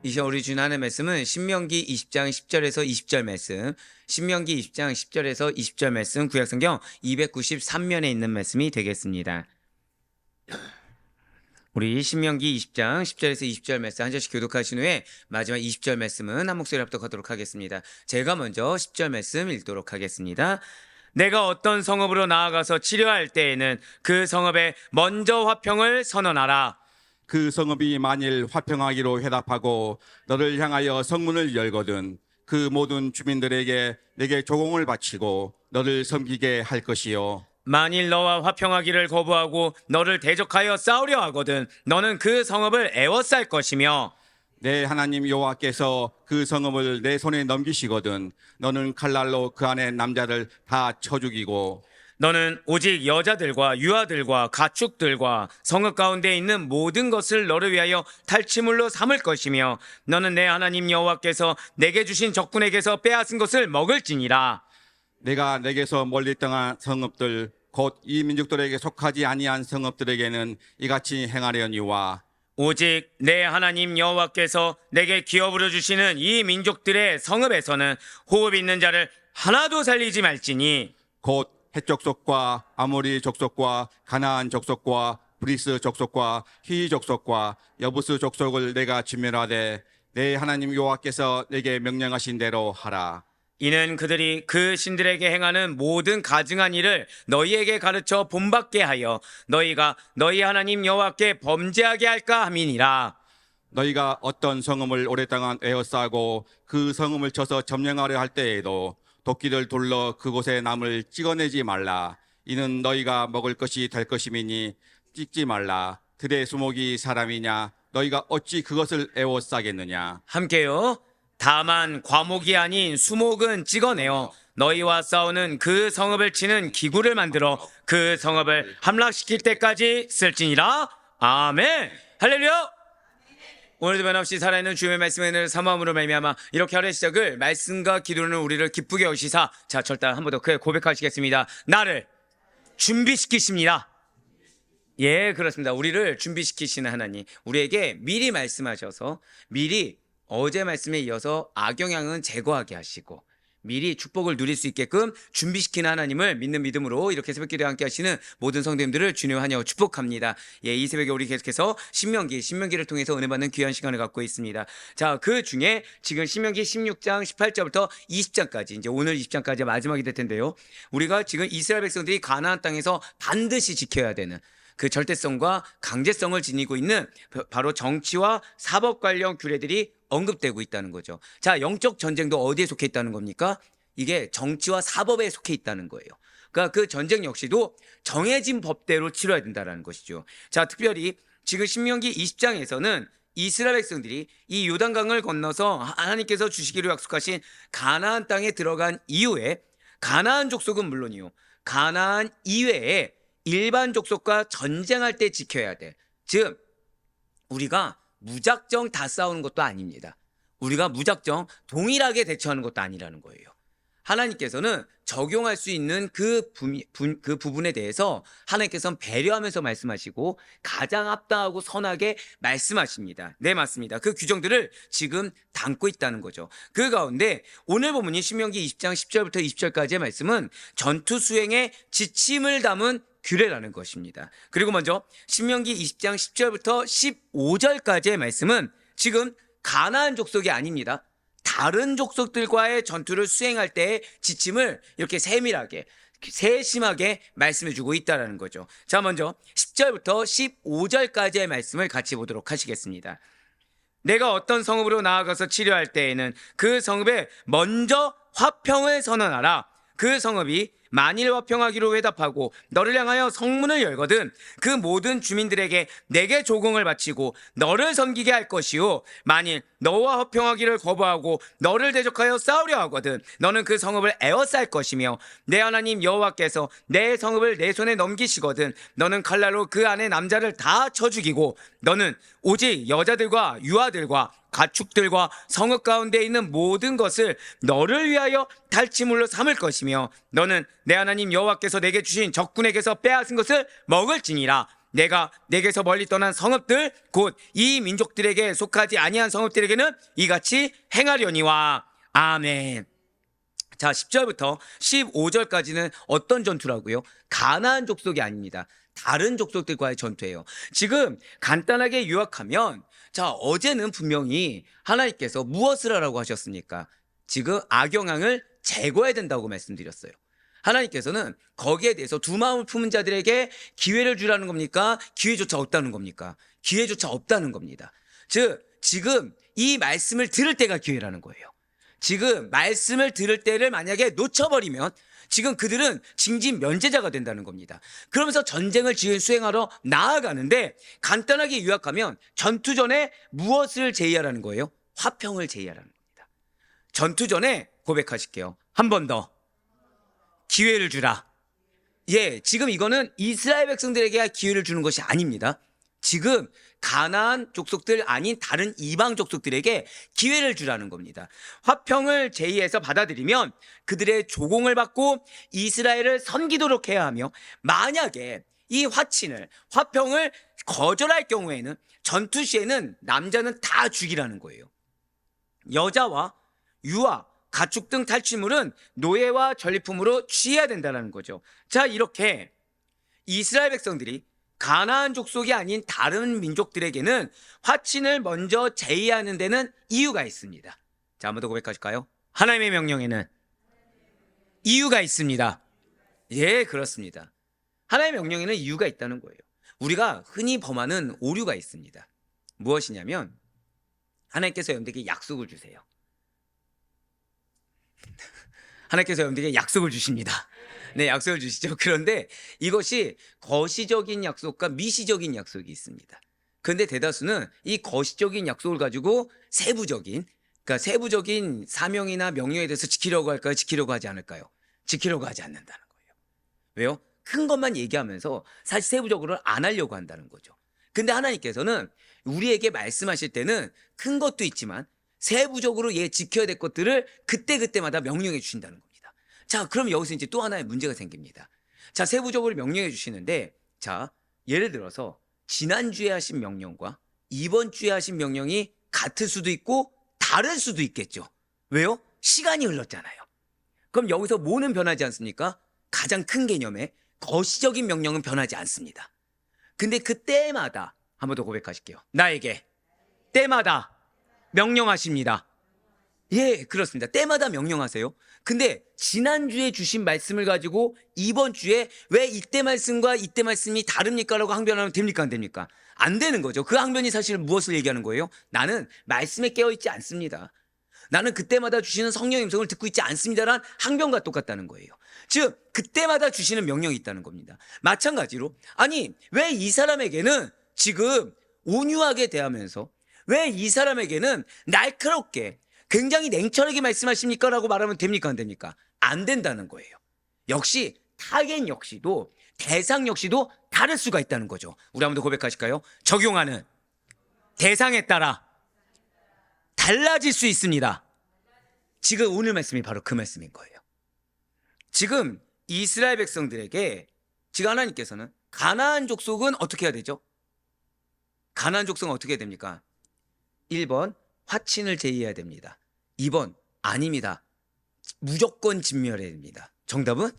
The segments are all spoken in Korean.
이 시간 우리 주나는 말씀은 신명기 20장 10절에서 20절 말씀, 신명기 20장 10절에서 20절 말씀, 구약성경 293면에 있는 말씀이 되겠습니다. 우리 신명기 20장 10절에서 20절 말씀 한 절씩 교독하신 후에 마지막 20절 말씀은 한 목소리 합독하도록 하겠습니다. 제가 먼저 10절 말씀 읽도록 하겠습니다. 내가 어떤 성읍으로 나아가서 치료할 때에는 그 성읍에 먼저 화평을 선언하라. 그 성읍이 만일 화평하기로 회답하고 너를 향하여 성문을 열거든 그 모든 주민들에게 내게 조공을 바치고 너를 섬기게 할 것이요. 만일 너와 화평하기를 거부하고 너를 대적하여 싸우려 하거든 너는 그 성읍을 애워쌀 것이며 내 하나님 여호와께서 그 성읍을 내 손에 넘기시거든 너는 칼날로 그 안에 남자를 다 쳐 죽이고 너는 오직 여자들과 유아들과 가축들과 성읍 가운데 있는 모든 것을 너를 위하여 탈취물로 삼을 것이며 너는 내 하나님 여호와께서 내게 주신 적군에게서 빼앗은 것을 먹을지니라. 내가 내게서 멀리 떠난 성읍들 곧 이 민족들에게 속하지 아니한 성읍들에게는 이같이 행하려니와 오직 내 하나님 여호와께서 내게 기업으로 주시는 이 민족들의 성읍에서는 호흡 있는 자를 하나도 살리지 말지니 곧 헷 족속과 아모리 족속과 가나안 족속과 브리스 족속과 히 족속과 여부스 족속을 내가 진멸하되 내 하나님 여호와께서 내게 명령하신 대로 하라. 이는 그들이 그 신들에게 행하는 모든 가증한 일을 너희에게 가르쳐 본받게 하여 너희가 너희 하나님 여호와께 범죄하게 할까 함이니라. 너희가 어떤 성읍을 오랫동안 에워싸고 그 성읍을 쳐서 점령하려 할 때에도 도끼를 둘러 그곳에 남을 찍어내지 말라. 이는 너희가 먹을 것이 될 것임이니 찍지 말라. 들의 수목이 사람이냐? 너희가 어찌 그것을 에워싸겠느냐? 함께요. 다만 과목이 아닌 수목은 찍어내어 너희와 싸우는 그 성읍을 치는 기구를 만들어 그 성읍을 함락시킬 때까지 쓸지니라. 아멘. 할렐루야. 오늘도 변함없이 살아있는 주님의 말씀의 은혜를 사모함으로 말미암아 이렇게 하루의 시작을 말씀과 기도는 우리를 기쁘게 여기시사. 자, 절단 한 번 더 크게 고백하시겠습니다. 나를 준비시키십니다. 예, 그렇습니다. 우리를 준비시키시는 하나님, 우리에게 미리 말씀하셔서 미리 어제 말씀에 이어서 악영향은 제거하게 하시고 미리 축복을 누릴 수 있게끔 준비시키는 하나님을 믿는 믿음으로 이렇게 새벽기도에 함께 하시는 모든 성도님들을 주님 환영하고 축복합니다. 예, 이 새벽에 우리 계속해서 신명기를 통해서 은혜 받는 귀한 시간을 갖고 있습니다. 자, 그 중에 지금 신명기 16장 18절부터 20장까지 이제 오늘 20장까지 마지막이 될 텐데요. 우리가 지금 이스라엘 백성들이 가나안 땅에서 반드시 지켜야 되는 그 절대성과 강제성을 지니고 있는 바로 정치와 사법 관련 규례들이 언급되고 있다는 거죠. 자, 영적 전쟁도 어디에 속해 있다는 겁니까? 이게 정치와 사법에 속해 있다는 거예요. 그러니까 그 전쟁 역시도 정해진 법대로 치러야 된다는 것이죠. 자, 특별히 지금 신명기 20장에서는 이스라엘 백성들이 이 요단강을 건너서 하나님께서 주시기로 약속하신 가나안 땅에 들어간 이후에 가나안 족속은 물론이요, 가나안 이외에 일반 족속과 전쟁할 때 지켜야 돼. 즉 우리가 무작정 다 싸우는 것도 아닙니다. 우리가 무작정 동일하게 대처하는 것도 아니라는 거예요. 하나님께서는 적용할 수 있는 그 부분에 대해서 하나님께서는 배려하면서 말씀하시고 가장 합당하고 선하게 말씀하십니다. 네, 맞습니다. 그 규정들을 지금 담고 있다는 거죠. 그 가운데 오늘 본문이 신명기 20장 10절부터 20절까지의 말씀은 전투 수행의 지침을 담은 규례라는 것입니다. 그리고 먼저 신명기 20장 10절부터 15절까지의 말씀은 지금 가나안 족속이 아닙니다. 다른 족속들과의 전투를 수행할 때의 지침을 이렇게 세밀하게 세심하게 말씀해 주고 있다는 거죠. 자, 먼저 10절부터 15절까지의 말씀을 같이 보도록 하시겠습니다. 내가 어떤 성읍으로 나아가서 치료할 때에는 그 성읍에 먼저 화평을 선언하라. 그 성읍이 만일 화평하기로 회답하고 너를 향하여 성문을 열거든 그 모든 주민들에게 내게 조공을 바치고 너를 섬기게 할 것이요, 만일 너와 화평하기를 거부하고 너를 대적하여 싸우려 하거든 너는 그 성읍을 에워쌀 것이며 내 하나님 여호와께서 내 성읍을 내 손에 넘기시거든 너는 칼날로 그 안에 남자를 다 쳐 죽이고 너는 오직 여자들과 유아들과 가축들과 성읍 가운데 있는 모든 것을 너를 위하여 탈취물로 삼을 것이며 너는 내 하나님 여호와께서 내게 주신 적군에게서 빼앗은 것을 먹을지니라. 내가 내게서 멀리 떠난 성읍들 곧 이 민족들에게 속하지 아니한 성읍들에게는 이같이 행하려니와. 아멘. 자, 10절부터 15절까지는 어떤 전투라고요? 가나안 족속이 아닙니다. 다른 족속들과의 전투예요. 지금 간단하게 요약하면, 자, 어제는 분명히 하나님께서 무엇을 하라고 하셨습니까? 지금 악영향을 제거해야 된다고 말씀드렸어요. 하나님께서는 거기에 대해서 두 마음을 품은 자들에게 기회를 주라는 겁니까? 기회조차 없다는 겁니까? 기회조차 없다는 겁니다. 즉, 지금 이 말씀을 들을 때가 기회라는 거예요. 지금 말씀을 들을 때를 만약에 놓쳐버리면 지금 그들은 징진 면제자가 된다는 겁니다. 그러면서 전쟁을 수행하러 나아가는데, 간단하게 요약하면 전투 전에 무엇을 제의하라는 거예요? 화평을 제의하라는 겁니다. 전투 전에 고백하실게요. 한 번 더 기회를 주라. 예, 지금 이거는 이스라엘 백성들에게 기회를 주는 것이 아닙니다. 지금 가나안 족속들 아닌 다른 이방 족속들에게 기회를 주라는 겁니다. 화평을 제의해서 받아들이면 그들의 조공을 받고 이스라엘을 섬기도록 해야 하며, 만약에 이 화평을 거절할 경우에는 전투 시에는 남자는 다 죽이라는 거예요. 여자와 유아, 가축 등 탈취물은 노예와 전리품으로 취해야 된다는 거죠. 자, 이렇게 이스라엘 백성들이 가나안 족속이 아닌 다른 민족들에게는 화친을 먼저 제의하는 데는 이유가 있습니다. 자, 한번 더 고백하실까요? 하나님의 명령에는 이유가 있습니다. 예, 그렇습니다. 하나님의 명령에는 이유가 있다는 거예요. 우리가 흔히 범하는 오류가 있습니다. 무엇이냐면, 하나님께서 여러분들에게 약속을 주세요. 하나님께서 여러분들에게 약속을 주십니다. 네, 약속을 주시죠. 그런데 이것이 거시적인 약속과 미시적인 약속이 있습니다. 그런데 대다수는 이 거시적인 약속을 가지고 세부적인 사명이나 명령에 대해서 지키려고 할까요? 지키려고 하지 않을까요? 지키려고 하지 않는다는 거예요. 왜요? 큰 것만 얘기하면서 사실 세부적으로 안 하려고 한다는 거죠. 근데 하나님께서는 우리에게 말씀하실 때는 큰 것도 있지만 세부적으로 지켜야 될 것들을 그때그때마다 명령해 주신다는 겁니다. 자, 그럼 여기서 이제 또 하나의 문제가 생깁니다. 자, 세부적으로 명령해 주시는데, 자, 예를 들어서 지난주에 하신 명령과 이번 주에 하신 명령이 같을 수도 있고 다를 수도 있겠죠. 왜요? 시간이 흘렀잖아요. 그럼 여기서 뭐는 변하지 않습니까? 가장 큰 개념의 거시적인 명령은 변하지 않습니다. 근데 그때마다 한 번 더 고백하실게요. 나에게 때마다 명령하십니다. 예, 그렇습니다. 때마다 명령하세요. 근데 지난주에 주신 말씀을 가지고 이번 주에 왜 이때 말씀과 이때 말씀이 다릅니까? 라고 항변하면 됩니까? 안 됩니까? 안 되는 거죠. 그 항변이 사실은 무엇을 얘기하는 거예요? 나는 말씀에 깨어있지 않습니다. 나는 그때마다 주시는 성령의 음성을 듣고 있지 않습니다란 항변과 똑같다는 거예요. 즉, 그때마다 주시는 명령이 있다는 겁니다. 마찬가지로, 아니, 왜 이 사람에게는 지금 온유하게 대하면서 왜 이 사람에게는 날카롭게 굉장히 냉철하게 말씀하십니까? 라고 말하면 됩니까? 안 됩니까? 안 된다는 거예요. 역시 타겟 역시도 대상 역시도 다를 수가 있다는 거죠. 우리 한번 더 고백하실까요? 적용하는 대상에 따라 달라질 수 있습니다. 지금 오늘 말씀이 바로 그 말씀인 거예요. 지금 이스라엘 백성들에게 지금 하나님께서는 가나안 족속은 어떻게 해야 되죠? 가나안 족속은 어떻게 해야 됩니까? 1번 화친을 제의해야 됩니다. 2번 아닙니다. 무조건 진멸해야 됩니다. 정답은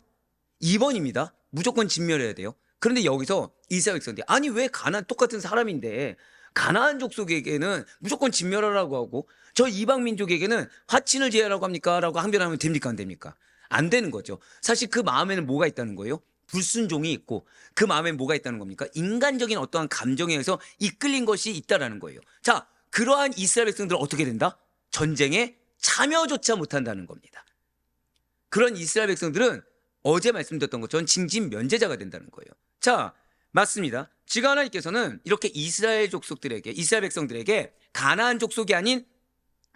2번입니다. 무조건 진멸해야 돼요. 그런데 여기서 이스라엘 백성들이 아니 왜 똑같은 사람인데 가나안 족속에게는 무조건 진멸하라고 하고 저 이방 민족에게는 화친을 제의하라고 합니까? 라고 항변하면 됩니까? 안 됩니까? 안 되는 거죠. 사실 그 마음에는 뭐가 있다는 거예요? 불순종이 있고 그 마음에 뭐가 있다는 겁니까? 인간적인 어떠한 감정에 의해서 이끌린 것이 있다라는 거예요. 자, 그러한 이스라엘 백성들은 어떻게 된다? 전쟁에 참여조차 못한다는 겁니다. 그런 이스라엘 백성들은 어제 말씀드렸던 것처럼 징진 면제자가 된다는 거예요. 자, 맞습니다. 지금 하나님께서는 이렇게 이스라엘 백성들에게 가나안 족속이 아닌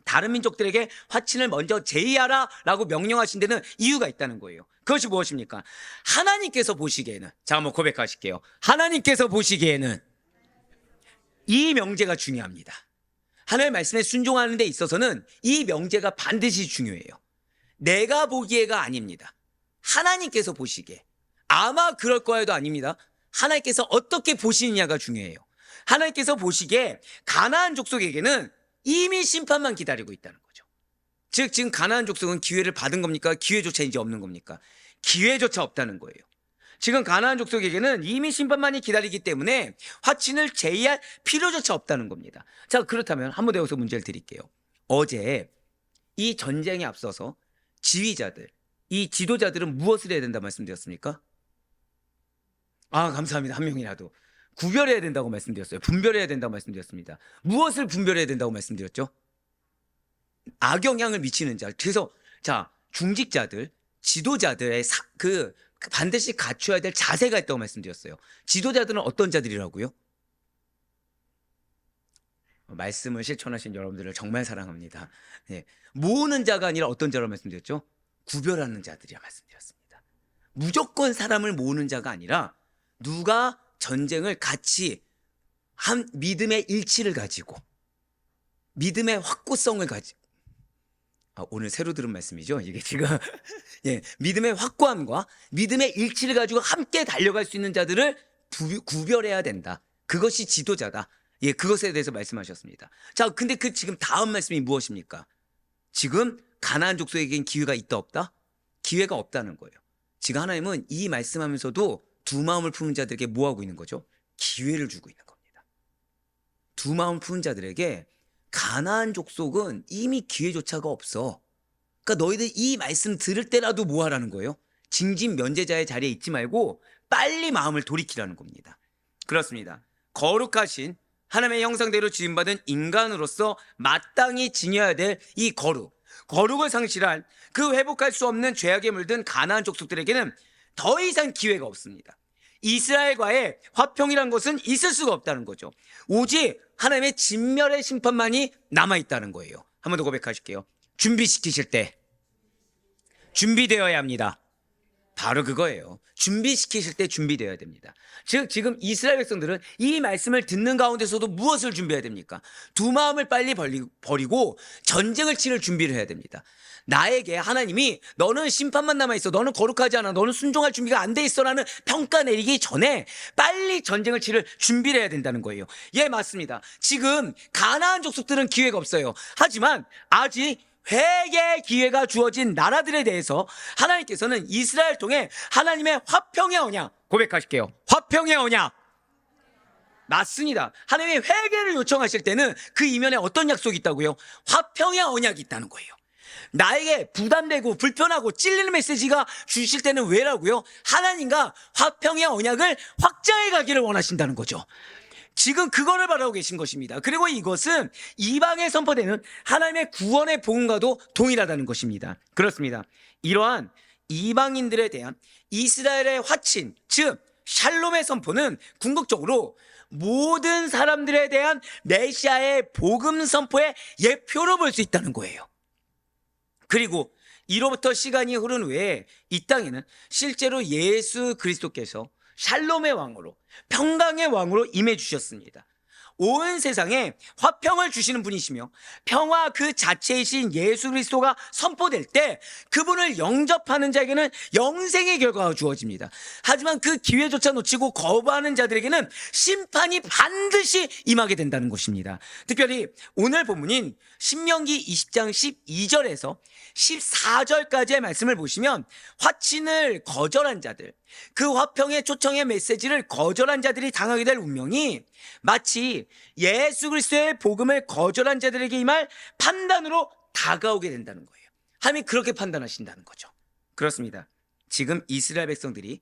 다른 민족들에게 화친을 먼저 제의하라 라고 명령하신 데는 이유가 있다는 거예요. 그것이 무엇입니까? 하나님께서 보시기에는, 자, 한번 고백하실게요. 하나님께서 보시기에는 이 명제가 중요합니다. 하나님의 말씀에 순종하는 데 있어서는 이 명제가 반드시 중요해요. 내가 보기에가 아닙니다. 하나님께서 보시기에, 아마 그럴 거야도 아닙니다. 하나님께서 어떻게 보시느냐가 중요해요. 하나님께서 보시기에 가나안 족속에게는 이미 심판만 기다리고 있다는 거죠. 즉 지금 가나안 족속은 기회를 받은 겁니까? 기회조차 이제 없는 겁니까? 기회조차 없다는 거예요. 지금 가나안 족속에게는 이미 심판만이 기다리기 때문에 화친을 제의할 필요조차 없다는 겁니다. 자, 그렇다면 한번 더 여기서 문제를 드릴게요. 어제 이 전쟁에 앞서서 지휘자들, 이 지도자들은 무엇을 해야 된다고 말씀드렸습니까? 아, 감사합니다. 한 명이라도. 구별해야 된다고 말씀드렸어요. 분별해야 된다고 말씀드렸습니다. 무엇을 분별해야 된다고 말씀드렸죠? 악영향을 미치는 자. 그래서 자, 중직자들, 지도자들의 반드시 갖춰야 될 자세가 있다고 말씀드렸어요. 지도자들은 어떤 자들이라고요? 말씀을 실천하신 여러분들을 정말 사랑합니다. 네. 모으는 자가 아니라 어떤 자라고 말씀드렸죠? 구별하는 자들이라 말씀드렸습니다. 무조건 사람을 모으는 자가 아니라 누가 전쟁을 같이 한 믿음의 일치를 가지고 믿음의 확고성을 가지고 오늘 새로 들은 말씀이죠. 이게 지금 예, 믿음의 확고함과 믿음의 일치를 가지고 함께 달려갈 수 있는 자들을 구별해야 된다. 그것이 지도자다. 예, 그것에 대해서 말씀하셨습니다. 자, 근데 그 지금 다음 말씀이 무엇입니까? 지금 가나안 족속에겐 기회가 있다 없다? 기회가 없다는 거예요. 지금 하나님은 이 말씀하면서도 두 마음을 품은 자들에게 뭐 하고 있는 거죠? 기회를 주고 있는 겁니다. 두 마음 품은 자들에게 가나안 족속은 이미 기회조차가 없어. 그러니까 너희들 이 말씀 들을 때라도 뭐 하라는 거예요? 징진 면제자의 자리에 있지 말고 빨리 마음을 돌이키라는 겁니다. 그렇습니다. 거룩하신 하나님의 형상대로 지음받은 인간으로서 마땅히 지녀야 될 이 거룩을 상실한 그 회복할 수 없는 죄악에 물든 가나안 족속들에게는 더 이상 기회가 없습니다. 이스라엘과의 화평이란 것은 있을 수가 없다는 거죠. 오직 하나님의 진멸의 심판만이 남아있다는 거예요. 한 번 더 고백하실게요. 준비시키실 때 준비되어야 합니다. 바로 그거예요. 준비시키실 때 준비되어야 됩니다. 즉 지금 이스라엘 백성들은 이 말씀을 듣는 가운데서도 무엇을 준비해야 됩니까? 두 마음을 빨리 버리고 전쟁을 치를 준비를 해야 됩니다. 나에게 하나님이 너는 심판만 남아있어, 너는 거룩하지 않아, 너는 순종할 준비가 안 돼 있어 라는 평가 내리기 전에 빨리 전쟁을 치를 준비를 해야 된다는 거예요. 예, 맞습니다. 지금 가나안 족속들은 기회가 없어요. 하지만 아직 회개의 기회가 주어진 나라들에 대해서 하나님께서는 이스라엘 통해 하나님의 화평의 언약 고백하실게요. 화평의 언약. 맞습니다. 하나님의 회개를 요청하실 때는 그 이면에 어떤 약속이 있다고요? 화평의 언약이 있다는 거예요. 나에게 부담되고 불편하고 찔리는 메시지가 주실 때는 왜라고요? 하나님과 화평의 언약을 확장해 가기를 원하신다는 거죠. 지금 그거를 바라고 계신 것입니다. 그리고 이것은 이방에 선포되는 하나님의 구원의 복음과도 동일하다는 것입니다. 그렇습니다. 이러한 이방인들에 대한 이스라엘의 화친, 즉 샬롬의 선포는 궁극적으로 모든 사람들에 대한 메시아의 복음 선포의 예표로 볼 수 있다는 거예요. 그리고 이로부터 시간이 흐른 후에 이 땅에는 실제로 예수 그리스도께서 샬롬의 왕으로, 평강의 왕으로 임해 주셨습니다. 온 세상에 화평을 주시는 분이시며 평화 그 자체이신 예수 그리스도가 선포될 때 그분을 영접하는 자에게는 영생의 결과가 주어집니다. 하지만 그 기회조차 놓치고 거부하는 자들에게는 심판이 반드시 임하게 된다는 것입니다. 특별히 오늘 본문인 신명기 20장 12절에서 14절까지의 말씀을 보시면 화친을 거절한 자들, 그 화평의 초청의 메시지를 거절한 자들이 당하게 될 운명이 마치 예수 그리스도의 복음을 거절한 자들에게 임할 판단으로 다가오게 된다는 거예요. 하나님이 그렇게 판단하신다는 거죠. 그렇습니다. 지금 이스라엘 백성들이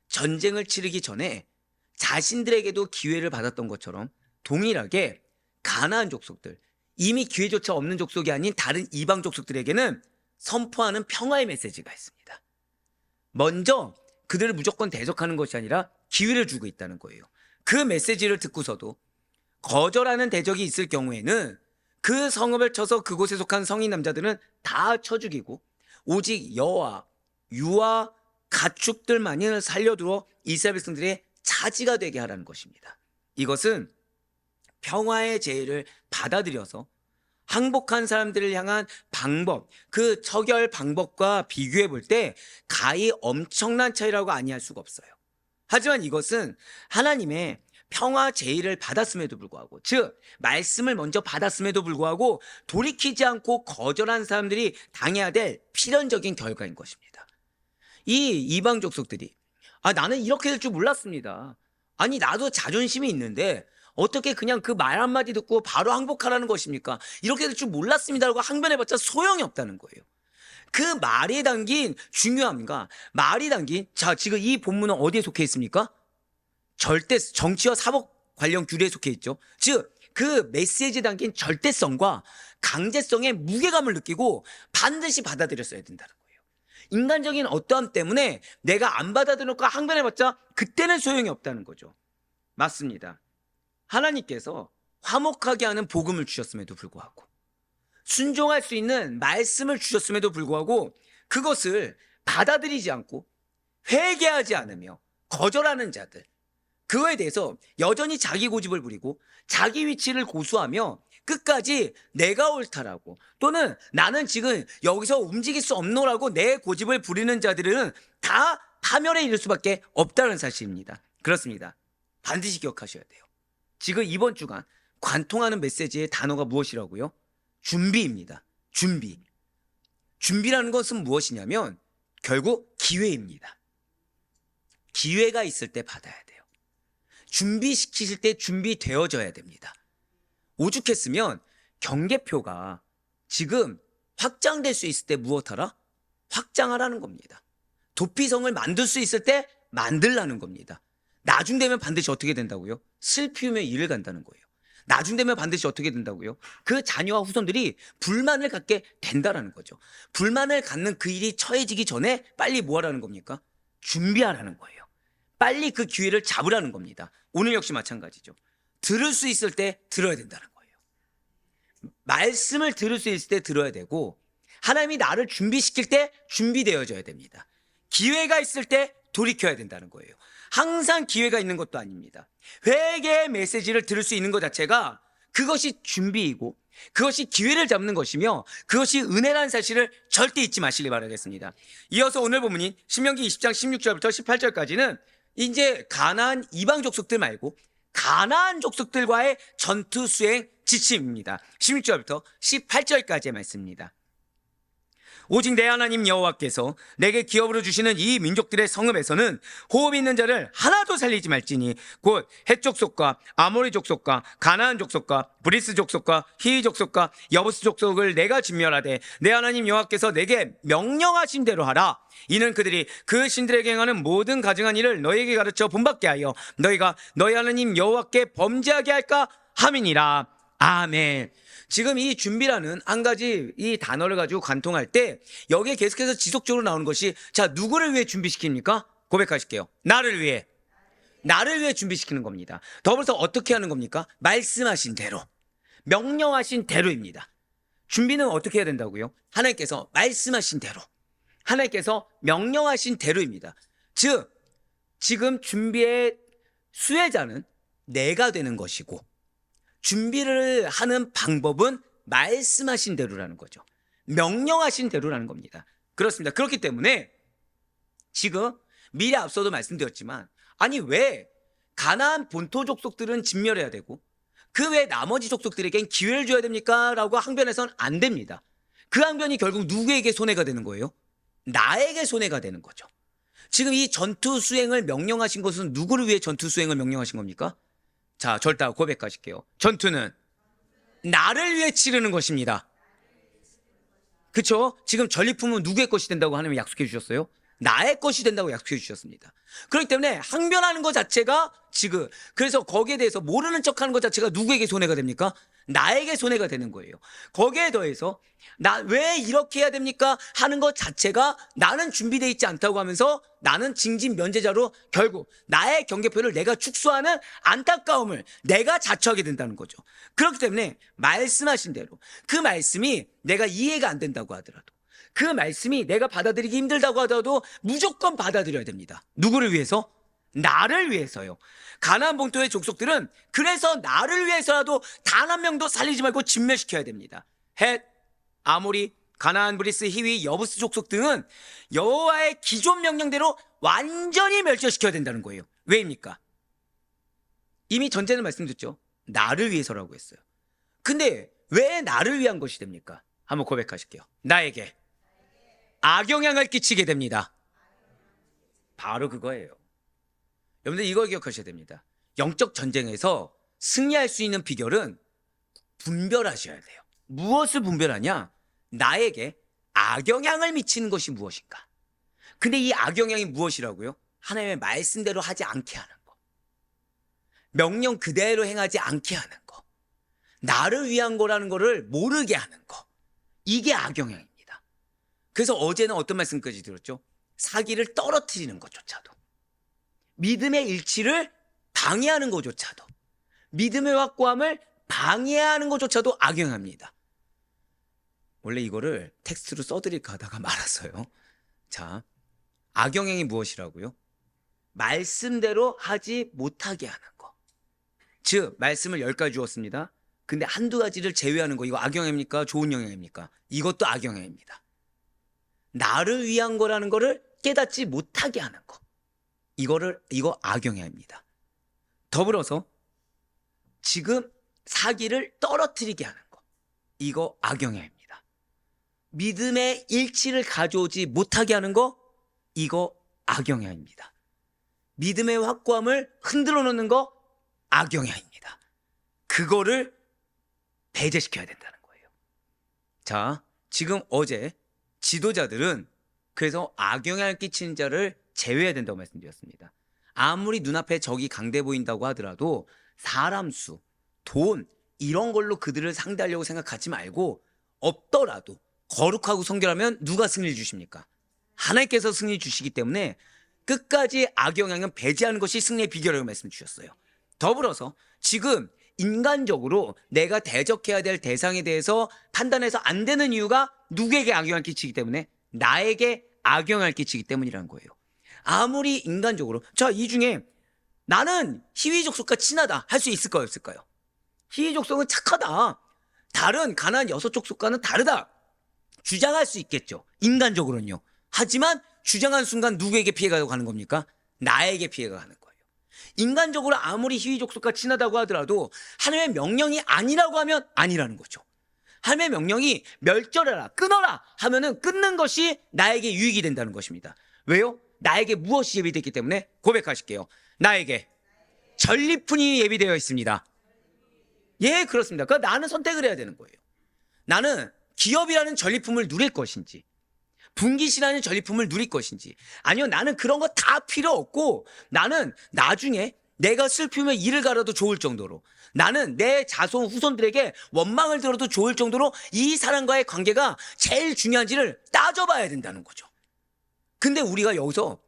전쟁을 치르기 전에 자신들에게도 기회를 받았던 것처럼 동일하게 가나안 족속들, 이미 기회조차 없는 족속이 아닌 다른 이방 족속들에게는 선포하는 평화의 메시지가 있습니다. 먼저 그들을 무조건 대적하는 것이 아니라 기회를 주고 있다는 거예요. 그 메시지를 듣고서도 거절하는 대적이 있을 경우에는 그 성읍을 쳐서 그곳에 속한 성인 남자들은 다 쳐 죽이고 오직 여와 유아 가축들만을 살려두어 이스라엘 백성들의 차지가 되게 하라는 것입니다. 이것은 평화의 제의를 받아들여서 항복한 사람들을 향한 방법, 그 처결 방법과 비교해 볼 때 가히 엄청난 차이라고 아니할 수가 없어요. 하지만 이것은 하나님의 평화 제의를 받았음에도 불구하고, 즉 말씀을 먼저 받았음에도 불구하고 돌이키지 않고 거절한 사람들이 당해야 될 필연적인 결과인 것입니다. 이 이방 족속들이 나는 이렇게 될 줄 몰랐습니다. 아니 나도 자존심이 있는데 어떻게 그냥 그 말 한마디 듣고 바로 항복하라는 것입니까? 이렇게 될 줄 몰랐습니다라고 항변해봤자 소용이 없다는 거예요. 그 말이 담긴 중요함과 말이 담긴, 자 지금 이 본문은 어디에 속해 있습니까? 절대 정치와 사법 관련 규례에 속해 있죠. 즉 그 메시지에 담긴 절대성과 강제성의 무게감을 느끼고 반드시 받아들였어야 된다는 거예요. 인간적인 어떠함 때문에 내가 안 받아들였고 항변해봤자 그때는 소용이 없다는 거죠. 맞습니다. 하나님께서 화목하게 하는 복음을 주셨음에도 불구하고, 순종할 수 있는 말씀을 주셨음에도 불구하고 그것을 받아들이지 않고 회개하지 않으며 거절하는 자들, 그거에 대해서 여전히 자기 고집을 부리고 자기 위치를 고수하며 끝까지 내가 옳다라고, 또는 나는 지금 여기서 움직일 수 없노라고 내 고집을 부리는 자들은 다 파멸에 이를 수밖에 없다는 사실입니다. 그렇습니다. 반드시 기억하셔야 돼요. 지금 이번 주간 관통하는 메시지의 단어가 무엇이라고요? 준비입니다. 준비. 준비라는 것은 무엇이냐면 결국 기회입니다. 기회가 있을 때 받아야 돼요. 준비시키실 때 준비되어져야 됩니다. 오죽했으면 경계표가 지금 확장될 수 있을 때 무엇하라? 확장하라는 겁니다. 도피성을 만들 수 있을 때 만들라는 겁니다. 나중 되면 반드시 어떻게 된다고요? 슬피움의 일을 간다는 거예요. 나중 되면 반드시 어떻게 된다고요? 그 자녀와 후손들이 불만을 갖게 된다라는 거죠. 불만을 갖는 그 일이 처해지기 전에 빨리 뭐 하라는 겁니까? 준비하라는 거예요. 빨리 그 기회를 잡으라는 겁니다. 오늘 역시 마찬가지죠. 들을 수 있을 때 들어야 된다는 거예요. 말씀을 들을 수 있을 때 들어야 되고, 하나님이 나를 준비시킬 때 준비되어져야 됩니다. 기회가 있을 때 돌이켜야 된다는 거예요. 항상 기회가 있는 것도 아닙니다. 회개의 메시지를 들을 수 있는 것 자체가 그것이 준비이고 그것이 기회를 잡는 것이며 그것이 은혜라는 사실을 절대 잊지 마시기 바라겠습니다. 이어서 오늘 본문인 신명기 20장 16절부터 18절까지는 이제 가나안 이방 족속들 말고 가나안 족속들과의 전투 수행 지침입니다. 16절부터 18절까지의 말씀입니다. 오직 내 하나님 여호와께서 내게 기업으로 주시는 이 민족들의 성읍에서는 호흡 있는 자를 하나도 살리지 말지니 곧 헷 족속과 아모리 족속과 가나안 족속과 브리스 족속과 히위 족속과 여부스 족속을 내가 진멸하되 내 하나님 여호와께서 내게 명령하신 대로 하라. 이는 그들이 그 신들에게 행하는 모든 가증한 일을 너희에게 가르쳐 본받게 하여 너희가 너희 하나님 여호와께 범죄하게 할까 함이니라. 아멘. 지금 이 준비라는 한 가지 이 단어를 가지고 관통할 때 여기에 계속해서 지속적으로 나오는 것이, 자 누구를 위해 준비시킵니까? 고백하실게요. 나를 위해 준비시키는 겁니다. 더불어서 어떻게 하는 겁니까? 말씀하신 대로, 명령하신 대로입니다. 준비는 어떻게 해야 된다고요? 하나님께서 말씀하신 대로, 하나님께서 명령하신 대로입니다. 즉 지금 준비의 수혜자는 내가 되는 것이고 준비를 하는 방법은 말씀하신 대로라는 거죠. 명령하신 대로라는 겁니다. 그렇습니다. 그렇기 때문에 지금 미리 앞서도 말씀드렸지만, 아니 왜 가나안 본토 족속들은 진멸해야 되고 그 외 나머지 족속들에겐 기회를 줘야 됩니까? 라고 항변해서는 안 됩니다. 그 항변이 결국 누구에게 손해가 되는 거예요? 나에게 손해가 되는 거죠. 지금 이 전투 수행을 명령하신 것은 누구를 위해 전투 수행을 명령하신 겁니까? 자, 절대 고백하실게요. 전투는 나를 위해 치르는 것입니다. 그렇죠? 지금 전리품은 누구의 것이 된다고 하나님이 약속해 주셨어요? 나의 것이 된다고 약속해 주셨습니다. 그렇기 때문에 항변하는 것 자체가 지금, 그래서 거기에 대해서 모르는 척하는 것 자체가 누구에게 손해가 됩니까? 나에게 손해가 되는 거예요. 거기에 더해서 나 왜 이렇게 해야 됩니까? 하는 것 자체가 나는 준비되어 있지 않다고 하면서 나는 징징면제자로 결국 나의 경계표를 내가 축소하는 안타까움을 내가 자초하게 된다는 거죠. 그렇기 때문에 말씀하신 대로 그 말씀이 내가 이해가 안 된다고 하더라도, 그 말씀이 내가 받아들이기 힘들다고 하더라도 무조건 받아들여야 됩니다. 누구를 위해서? 나를 위해서요. 가나안 본토의 족속들은 그래서 나를 위해서라도 단 한 명도 살리지 말고 진멸시켜야 됩니다. 헷, 아모리, 가나안, 브리스, 히위, 여부스 족속 등은 여호와의 기존 명령대로 완전히 멸절시켜야 된다는 거예요. 왜입니까? 이미 전제는 말씀드렸죠. 나를 위해서라고 했어요. 근데 왜 나를 위한 것이 됩니까? 한번 고백하실게요. 나에게 악영향을 끼치게 됩니다. 바로 그거예요. 여러분들 이걸 기억하셔야 됩니다. 영적 전쟁에서 승리할 수 있는 비결은 분별하셔야 돼요. 무엇을 분별하냐? 나에게 악영향을 미치는 것이 무엇인가? 근데 이 악영향이 무엇이라고요? 하나님의 말씀대로 하지 않게 하는 거. 명령 그대로 행하지 않게 하는 거. 나를 위한 거라는 거를 모르게 하는 거. 이게 악영향입니다. 그래서 어제는 어떤 말씀까지 들었죠? 사기를 떨어뜨리는 것조차도, 믿음의 일치를 방해하는 것조차도, 믿음의 확고함을 방해하는 것조차도 악영향입니다. 원래 이거를 텍스트로 써드릴까 하다가 말았어요. 자, 악영향이 무엇이라고요? 말씀대로 하지 못하게 하는 거. 즉 말씀을 10가지 주었습니다. 근데 한두 가지를 제외하는 거, 이거 악영향입니까? 좋은 영향입니까? 이것도 악영향입니다. 나를 위한 거라는 거를 깨닫지 못하게 하는 거, 이거 악영향입니다. 더불어서 지금 사기를 떨어뜨리게 하는 거, 이거 악영향입니다. 믿음의 일치를 가져오지 못하게 하는 거, 이거 악영향입니다. 믿음의 확고함을 흔들어 놓는 거, 악영향입니다. 그거를 배제시켜야 된다는 거예요. 자, 지금 어제 지도자들은 그래서 악영향을 끼치는 자를 제외해야 된다고 말씀드렸습니다. 아무리 눈앞에 적이 강대 보인다고 하더라도 사람 수, 돈 이런 걸로 그들을 상대하려고 생각하지 말고, 없더라도 거룩하고 성결하면 누가 승리를 주십니까? 하나님께서 승리 주시기 때문에 끝까지 악영향은 배제하는 것이 승리의 비결이라고 말씀 주셨어요. 더불어서 지금 인간적으로 내가 대적해야 될 대상에 대해서 판단해서 안 되는 이유가 누구에게 악영향을 끼치기 때문에? 나에게 악영향을 끼치기 때문이라는 거예요. 아무리 인간적으로, 자, 이 중에 나는 희위족속과 친하다 할 수 있을까요, 없을까요? 희위족속은 착하다, 다른 가나안 6족속과는 다르다 주장할 수 있겠죠, 인간적으로는요. 하지만 주장한 순간 누구에게 피해가 가는 겁니까? 나에게 피해가 가는 거예요. 인간적으로 아무리 희위족속과 친하다고 하더라도 하나님의 명령이 아니라고 하면 아니라는 거죠. 하나님의 명령이 멸절해라, 끊어라 하면은 끊는 것이 나에게 유익이 된다는 것입니다. 왜요? 나에게 무엇이 예비되기 때문에. 고백하실게요. 나에게 전리품이 예비되어 있습니다. 예, 그렇습니다. 그러니까 나는 선택을 해야 되는 거예요. 나는 기업이라는 전리품을 누릴 것인지, 분깃이라는 전리품을 누릴 것인지, 아니요 나는 그런 거 다 필요 없고 나는 나중에 내가 슬프면 이를 갈아도 좋을 정도로, 나는 내 자손 후손들에게 원망을 들어도 좋을 정도로 이 사람과의 관계가 제일 중요한지를 따져봐야 된다는 거죠. 근데 우리가 여기서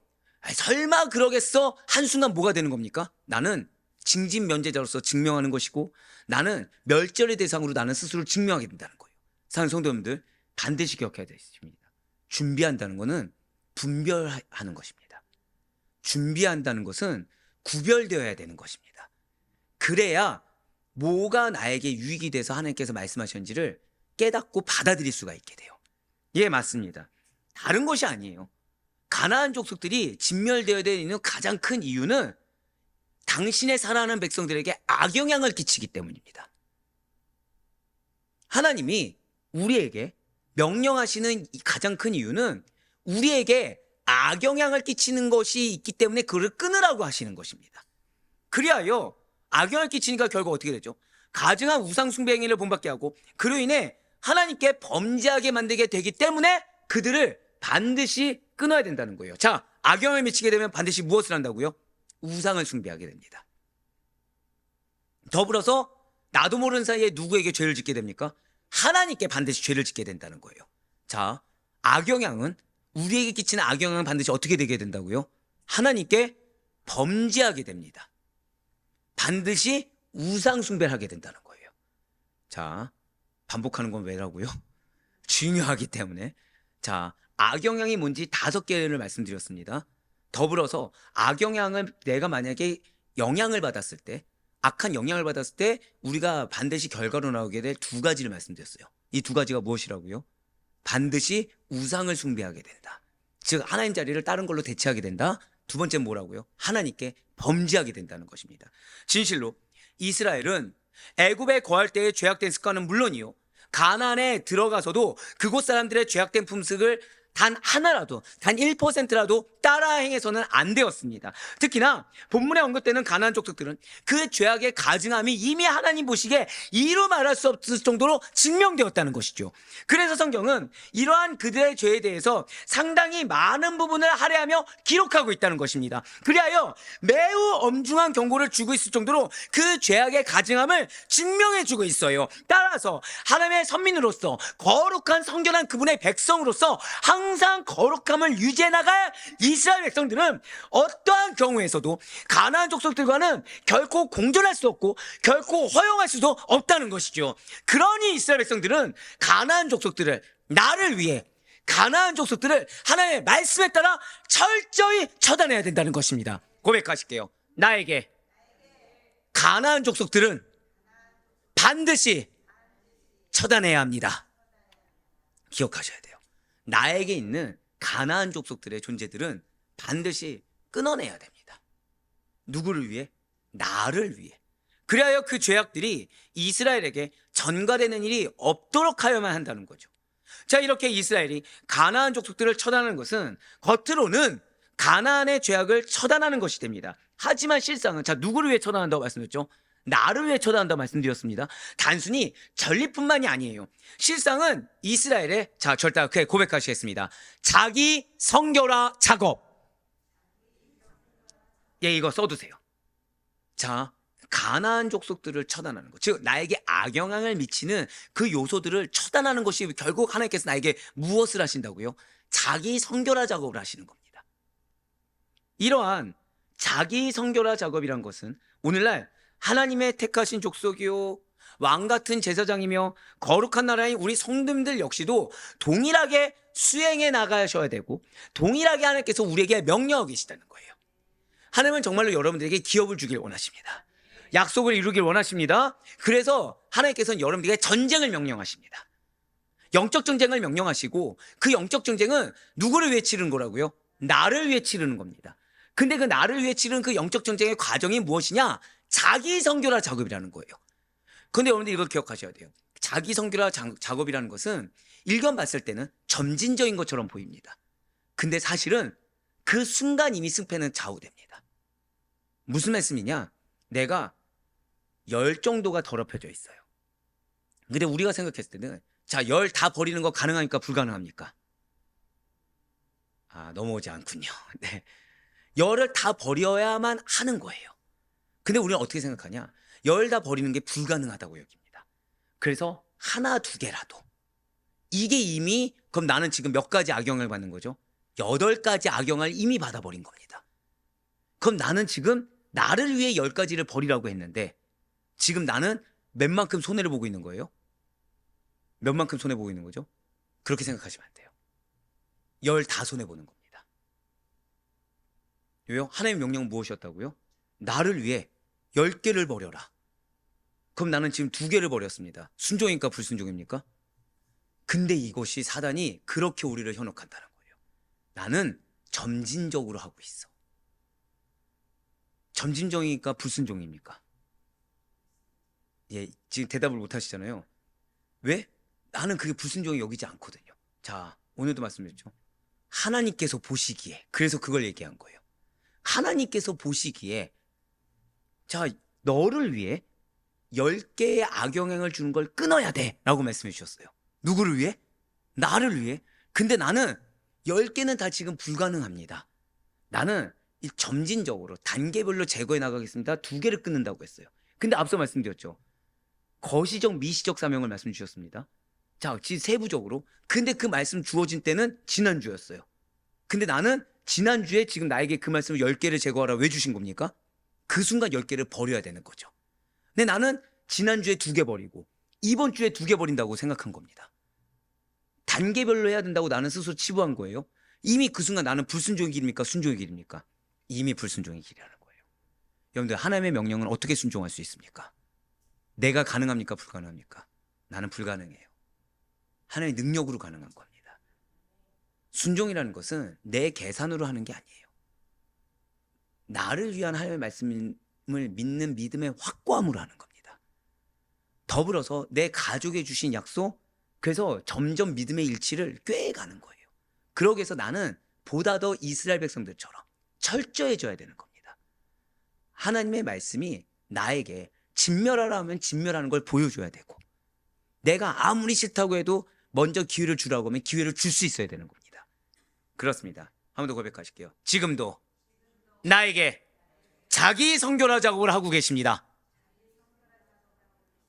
설마 그러겠어 한순간 뭐가 되는 겁니까? 나는 징진면제자로서 증명하는 것이고, 나는 멸절의 대상으로 나는 스스로를 증명하게 된다는 거예요. 사랑하는 성도님들, 반드시 기억해야 되십니다. 준비한다는 것은 분별하는 것입니다. 준비한다는 것은 구별되어야 되는 것입니다. 그래야 뭐가 나에게 유익이 돼서 하나님께서 말씀하셨는지를 깨닫고 받아들일 수가 있게 돼요. 예, 맞습니다. 다른 것이 아니에요. 가나안 족속들이 진멸되어야 되는 가장 큰 이유는 당신의 살아가는 백성들에게 악영향을 끼치기 때문입니다. 하나님이 우리에게 명령하시는 가장 큰 이유는 우리에게 악영향을 끼치는 것이 있기 때문에 그를 끊으라고 하시는 것입니다. 그리하여 악영향을 끼치니까 결국 어떻게 되죠? 가증한 우상 숭배 행위를 본받게 하고 그로 인해 하나님께 범죄하게 만들게 되기 때문에 그들을 반드시 끊어야 된다는 거예요. 자, 악영향을 미치게 되면 반드시 무엇을 한다고요? 우상을 숭배하게 됩니다. 더불어서 나도 모르는 사이에 누구에게 죄를 짓게 됩니까? 하나님께 반드시 죄를 짓게 된다는 거예요. 자, 악영향은, 우리에게 끼치는 악영향은 반드시 어떻게 되게 된다고요? 하나님께 범죄하게 됩니다. 반드시 우상 숭배를 하게 된다는 거예요. 자, 반복하는 건 왜라고요? 중요하기 때문에. 자, 악영향이 뭔지 5개를 말씀드렸습니다. 더불어서 악영향을 내가 만약에 영향을 받았을 때, 악한 영향을 받았을 때 우리가 반드시 결과로 나오게 될 2가지를 말씀드렸어요. 이 2가지가 무엇이라고요? 반드시 우상을 숭배하게 된다. 즉 하나님 자리를 다른 걸로 대체하게 된다. 두 번째는 뭐라고요? 하나님께 범죄하게 된다는 것입니다. 진실로 이스라엘은 애굽에 거할 때의 죄악된 습관은 물론이요, 가나안에 들어가서도 그곳 사람들의 죄악된 품습을 단 하나라도, 단 1%라도 따라 행해서는 안 되었습니다. 특히나 본문에 언급되는 가나안 족속들은 그 죄악의 가증함이 이미 하나님 보시기에 이루 말할 수 없을 정도로 증명되었다는 것이죠. 그래서 성경은 이러한 그들의 죄에 대해서 상당히 많은 부분을 할애하며 기록하고 있다는 것입니다. 그리하여 매우 엄중한 경고를 주고 있을 정도로 그 죄악의 가증함을 증명해주고 있어요. 따라서 하나님의 선민으로서, 거룩한 성결한 그분의 백성으로서 항상 거룩함을 유지해 나갈 이스라엘 백성들은 어떠한 경우에서도 가나안 족속들과는 결코 공존할 수 없고 결코 허용할 수도 없다는 것이죠. 그러니 이스라엘 백성들은 가나안 족속들을, 나를 위해 가나안 족속들을 하나님의 말씀에 따라 철저히 처단해야 된다는 것입니다. 고백하실게요. 나에게 가나안 족속들은 반드시 처단해야 합니다. 기억하셔야 돼요. 나에게 있는 가나안 족속들의 존재들은 반드시 끊어내야 됩니다. 누구를 위해? 나를 위해. 그리하여 그 죄악들이 이스라엘에게 전가되는 일이 없도록 하여만 한다는 거죠. 자, 이렇게 이스라엘이 가나안 족속들을 처단하는 것은 겉으로는 가나안의 죄악을 처단하는 것이 됩니다. 하지만 실상은, 자, 누구를 위해 처단한다고 말씀드렸죠? 나를 위해 처단한다고 말씀드렸습니다. 단순히 전리뿐만이 아니에요. 실상은 이스라엘의, 자, 절대 고백하시겠습니다. 자기 성결화 작업. 예, 이거 써두세요. 자, 가나안 족속들을 처단하는 것, 즉 나에게 악영향을 미치는 그 요소들을 처단하는 것이 결국 하나님께서 나에게 무엇을 하신다고요? 자기 성결화 작업을 하시는 겁니다. 이러한 자기 성결화 작업이란 것은 오늘날 하나님의 택하신 족속이요, 왕같은 제사장이며 거룩한 나라인 우리 성도님들 역시도 동일하게 수행해 나가셔야 되고, 동일하게 하나님께서 우리에게 명령하고 계시다는 거예요. 하나님은 정말로 여러분들에게 기업을 주길 원하십니다. 약속을 이루길 원하십니다. 그래서 하나님께서는 여러분들에게 전쟁을 명령하십니다. 영적 전쟁을 명령하시고, 그 영적 전쟁은 누구를 위해 치르는 거라고요? 나를 위해 치르는 겁니다. 근데 그 나를 위해 치르는 그 영적 전쟁의 과정이 무엇이냐? 자기 성결화 작업이라는 거예요. 그런데 여러분들 이걸 기억하셔야 돼요. 자기 성결화 작업이라는 것은 일견 봤을 때는 점진적인 것처럼 보입니다. 근데 사실은 그 순간 이미 승패는 좌우됩니다. 무슨 말씀이냐? 내가 열 정도가 더럽혀져 있어요. 근데 우리가 생각했을 때는, 자, 열 다 버리는 거 가능합니까? 불가능합니까? 넘어오지 않군요. 네. 열을 다 버려야만 하는 거예요. 근데 우리는 어떻게 생각하냐? 열 다 버리는 게 불가능하다고 여깁니다. 그래서 하나, 두 개라도. 이게 이미, 그럼 나는 지금 몇 가지 악영을 받는 거죠? 8가지 악영을 이미 받아버린 겁니다. 그럼 나는 지금 나를 위해 10가지를 버리라고 했는데, 지금 나는 몇 만큼 손해를 보고 있는 거예요? 몇 만큼 손해보고 있는 거죠? 그렇게 생각하시면 안 돼요. 10 다 손해보는 겁니다. 왜요? 하나님의 명령은 무엇이었다고요? 나를 위해 10개를 버려라. 그럼 나는 지금 2개를 버렸습니다. 순종입니까? 불순종입니까? 근데 이것이 사단이 그렇게 우리를 현혹한다는 거예요. 나는 점진적으로 하고 있어. 점진적이니까 불순종입니까? 예, 지금 대답을 못 하시잖아요. 왜? 나는 그게 불순종이 여기지 않거든요. 자, 오늘도 말씀드렸죠. 하나님께서 보시기에, 그래서 그걸 얘기한 거예요. 하나님께서 보시기에, 자, 너를 위해 10개의 악영향을 주는 걸 끊어야 돼 라고 말씀해 주셨어요. 누구를 위해? 나를 위해. 근데 나는 10개는 다 지금 불가능합니다. 나는 점진적으로 단계별로 제거해 나가겠습니다. 2개를 끊는다고 했어요. 근데 앞서 말씀드렸죠. 거시적 미시적 사명을 말씀 주셨습니다. 자, 세부적으로. 근데 그 말씀 주어진 때는 지난주였어요. 근데 나는 지난주에 지금 나에게 그 말씀을 10개를 제거하라 왜 주신 겁니까? 그 순간 10개를 버려야 되는 거죠. 근데 나는 지난주에 2개 버리고 이번 주에 2개 버린다고 생각한 겁니다. 단계별로 해야 된다고 나는 스스로 치부한 거예요. 이미 그 순간 나는 불순종의 길입니까? 순종의 길입니까? 이미 불순종의 길이라는 거예요. 여러분들, 하나님의 명령은 어떻게 순종할 수 있습니까? 내가 가능합니까? 불가능합니까? 나는 불가능해요. 하나님의 능력으로 가능한 겁니다. 순종이라는 것은 내 계산으로 하는 게 아니에요. 나를 위한 하나님의 말씀을 믿는 믿음의 확고함으로 하는 겁니다. 더불어서 내 가족에 주신 약속, 그래서 점점 믿음의 일치를 꿰가는 거예요. 그러기 위해서 나는 보다 더 이스라엘 백성들처럼 철저해져야 되는 겁니다. 하나님의 말씀이 나에게 진멸하라 하면 진멸하는 걸 보여줘야 되고, 내가 아무리 싫다고 해도 먼저 기회를 주라고 하면 기회를 줄 수 있어야 되는 겁니다. 그렇습니다. 한 번 더 고백하실게요. 지금도 나에게 자기 성결화 작업을 하고 계십니다.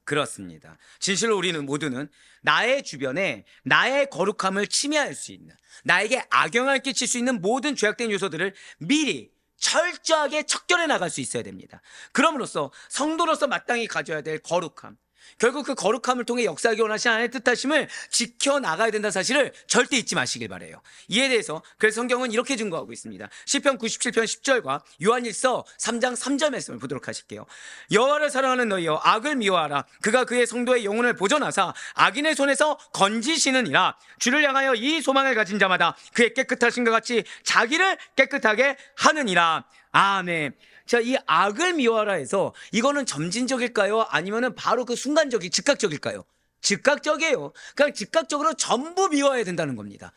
그렇습니다. 진실로 우리는 모두는 나의 주변에 나의 거룩함을 침해할 수 있는, 나에게 악영향을 끼칠 수 있는 모든 죄악된 요소들을 미리 철저하게 척결해 나갈 수 있어야 됩니다. 그럼으로써 성도로서 마땅히 가져야 될 거룩함, 결국 그 거룩함을 통해 역사하기 원하시는 하나님의 뜻하심을 지켜나가야 된다는 사실을 절대 잊지 마시길 바라요. 이에 대해서 그래서 성경은 이렇게 증거하고 있습니다. 시편 97편 10절과 요한일서 3장 3절 말씀을 보도록 하실게요. 여호와를 사랑하는 너희여, 악을 미워하라. 그가 그의 성도의 영혼을 보존하사 악인의 손에서 건지시느니라. 주를 향하여 이 소망을 가진 자마다 그의 깨끗하심과 같이 자기를 깨끗하게 하느니라. 아멘. 자, 이 악을 미워하라 해서 이거는 점진적일까요? 아니면은 바로 그 순간적이 즉각적일까요? 즉각적이에요. 그냥 즉각적으로 전부 미워해야 된다는 겁니다.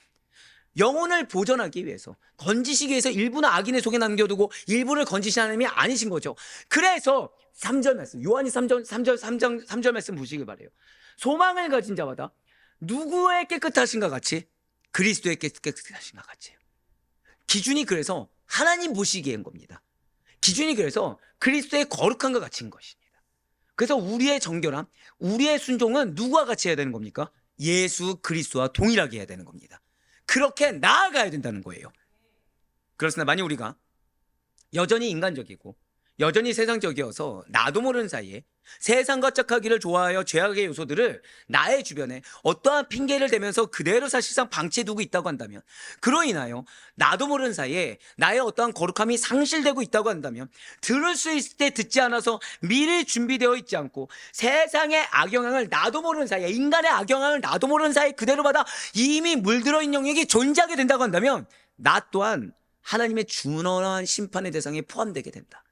영혼을 보존하기 위해서, 건지시기 위해서 일부는 악인의 속에 남겨두고 일부를 건지시는 하나님이 아니신 거죠. 그래서 3절 말씀, 요한이 3절 말씀 보시길 바래요. 소망을 가진 자마다 누구의 깨끗하신가 같이 그리스도의 깨끗하신가 같이. 기준이 그래서 하나님 보시기엔 겁니다. 기준이 그래서 그리스도의 거룩함과 같이인 것입니다. 그래서 우리의 정결함, 우리의 순종은 누구와 같이 해야 되는 겁니까? 예수 그리스도와 동일하게 해야 되는 겁니다. 그렇게 나아가야 된다는 거예요. 그렇습니다. 만약 우리가 여전히 인간적이고 여전히 세상적이어서 나도 모르는 사이에 세상과 짝하기를 좋아하여 죄악의 요소들을 나의 주변에 어떠한 핑계를 대면서 그대로 사실상 방치해두고 있다고 한다면, 그로 인하여 나도 모르는 사이에 나의 어떠한 거룩함이 상실되고 있다고 한다면, 들을 수 있을 때 듣지 않아서 미리 준비되어 있지 않고 세상의 악영향을 나도 모르는 사이에, 인간의 악영향을 나도 모르는 사이에 그대로 받아 이미 물들어 있는 영역이 존재하게 된다고 한다면, 나 또한 하나님의 준엄한 심판의 대상에 포함되게 된다.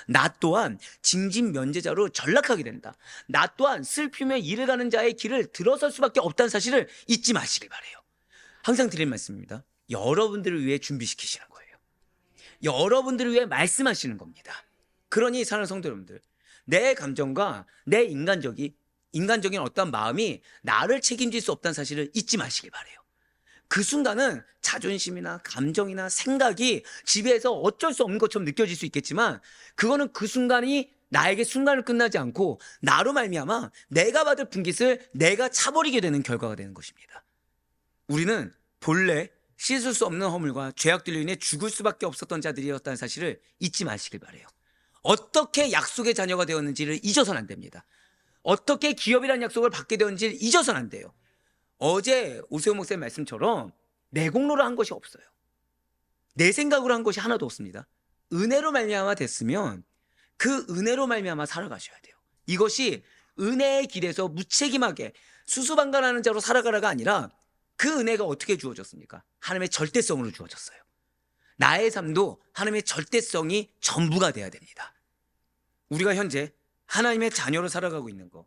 나 또한 징진 면제자로 전락하게 된다. 나 또한 슬피며 이르가는 자의 길을 들어설 수밖에 없다는 사실을 잊지 마시길 바래요. 항상 드릴 말씀입니다. 여러분들을 위해 준비시키시는 거예요. 여러분들을 위해 말씀하시는 겁니다. 그러니 사랑하는 성도 여러분들, 내 감정과 내 인간적인 어떤 마음이 나를 책임질 수 없다는 사실을 잊지 마시길 바래요. 그 순간은 자존심이나 감정이나 생각이 지배해서 어쩔 수 없는 것처럼 느껴질 수 있겠지만, 그거는 그 순간이 나에게 순간을 끝나지 않고 나로 말미암아 내가 받을 분깃을 내가 차버리게 되는 결과가 되는 것입니다. 우리는 본래 씻을 수 없는 허물과 죄악들로 인해 죽을 수밖에 없었던 자들이었다는 사실을 잊지 마시길 바래요. 어떻게 약속의 자녀가 되었는지를 잊어서는 안 됩니다. 어떻게 기업이라는 약속을 받게 되었는지를 잊어서는 안 돼요. 어제 오세훈 목사님 말씀처럼 내 공로로 한 것이 없어요. 내 생각으로 한 것이 하나도 없습니다. 은혜로 말미암아 됐으면 그 은혜로 말미암아 살아가셔야 돼요. 이것이 은혜의 길에서 무책임하게 수수방관하는 자로 살아가라가 아니라, 그 은혜가 어떻게 주어졌습니까? 하나님의 절대성으로 주어졌어요. 나의 삶도 하나님의 절대성이 전부가 돼야 됩니다. 우리가 현재 하나님의 자녀로 살아가고 있는 거,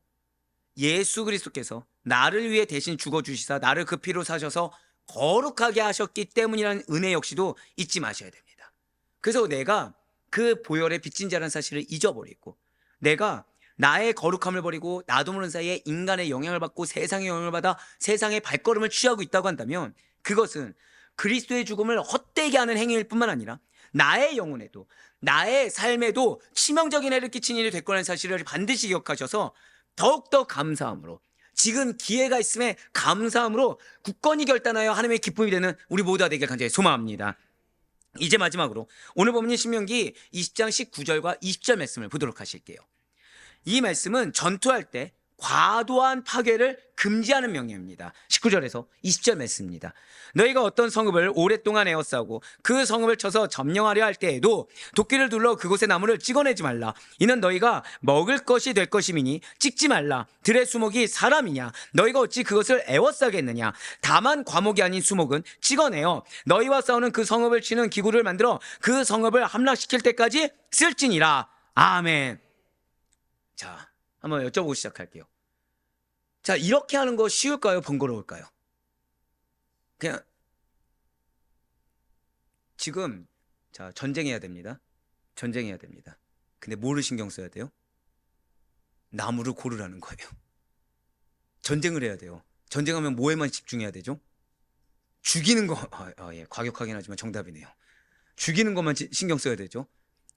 예수 그리스도께서 나를 위해 대신 죽어주시사 나를 그 피로 사셔서 거룩하게 하셨기 때문이라는 은혜 역시도 잊지 마셔야 됩니다. 그래서 내가 그 보혈의 빚진 자라는 사실을 잊어버리고, 내가 나의 거룩함을 버리고 나도 모르는 사이에 인간의 영향을 받고 세상의 영향을 받아 세상의 발걸음을 취하고 있다고 한다면, 그것은 그리스도의 죽음을 헛되게 하는 행위일 뿐만 아니라 나의 영혼에도 나의 삶에도 치명적인 해를 끼친 일이 될 거라는 사실을 반드시 기억하셔서 더욱더 감사함으로, 지금 기회가 있음에 감사함으로 굳건히 결단하여 하나님의 기쁨이 되는 우리 모두가 되길 간절히 소망합니다. 이제 마지막으로 오늘 본문 신명기 20장 19절과 20절 말씀을 보도록 하실게요. 이 말씀은 전투할 때 과도한 파괴를 금지하는 명령입니다. 19절에서 20절 말씀입니다. 너희가 어떤 성읍을 오랫동안 에워싸고 그 성읍을 쳐서 점령하려 할 때에도 도끼를 둘러 그곳의 나무를 찍어내지 말라. 이는 너희가 먹을 것이 될 것임이니 찍지 말라. 들의 수목이 사람이냐? 너희가 어찌 그것을 에워싸겠느냐? 다만 과목이 아닌 수목은 찍어내어 너희와 싸우는 그 성읍을 치는 기구를 만들어 그 성읍을 함락시킬 때까지 쓸지니라. 아멘. 자, 한번 여쭤보고 시작할게요. 자, 이렇게 하는 거 쉬울까요? 번거로울까요? 그냥 지금 자, 전쟁해야 됩니다. 전쟁해야 됩니다. 근데 뭐를 신경 써야 돼요? 나무를 고르라는 거예요. 전쟁을 해야 돼요. 전쟁하면 뭐에만 집중해야 되죠? 죽이는 거. 예, 과격하긴 하지만 정답이네요. 죽이는 것만 신경 써야 되죠.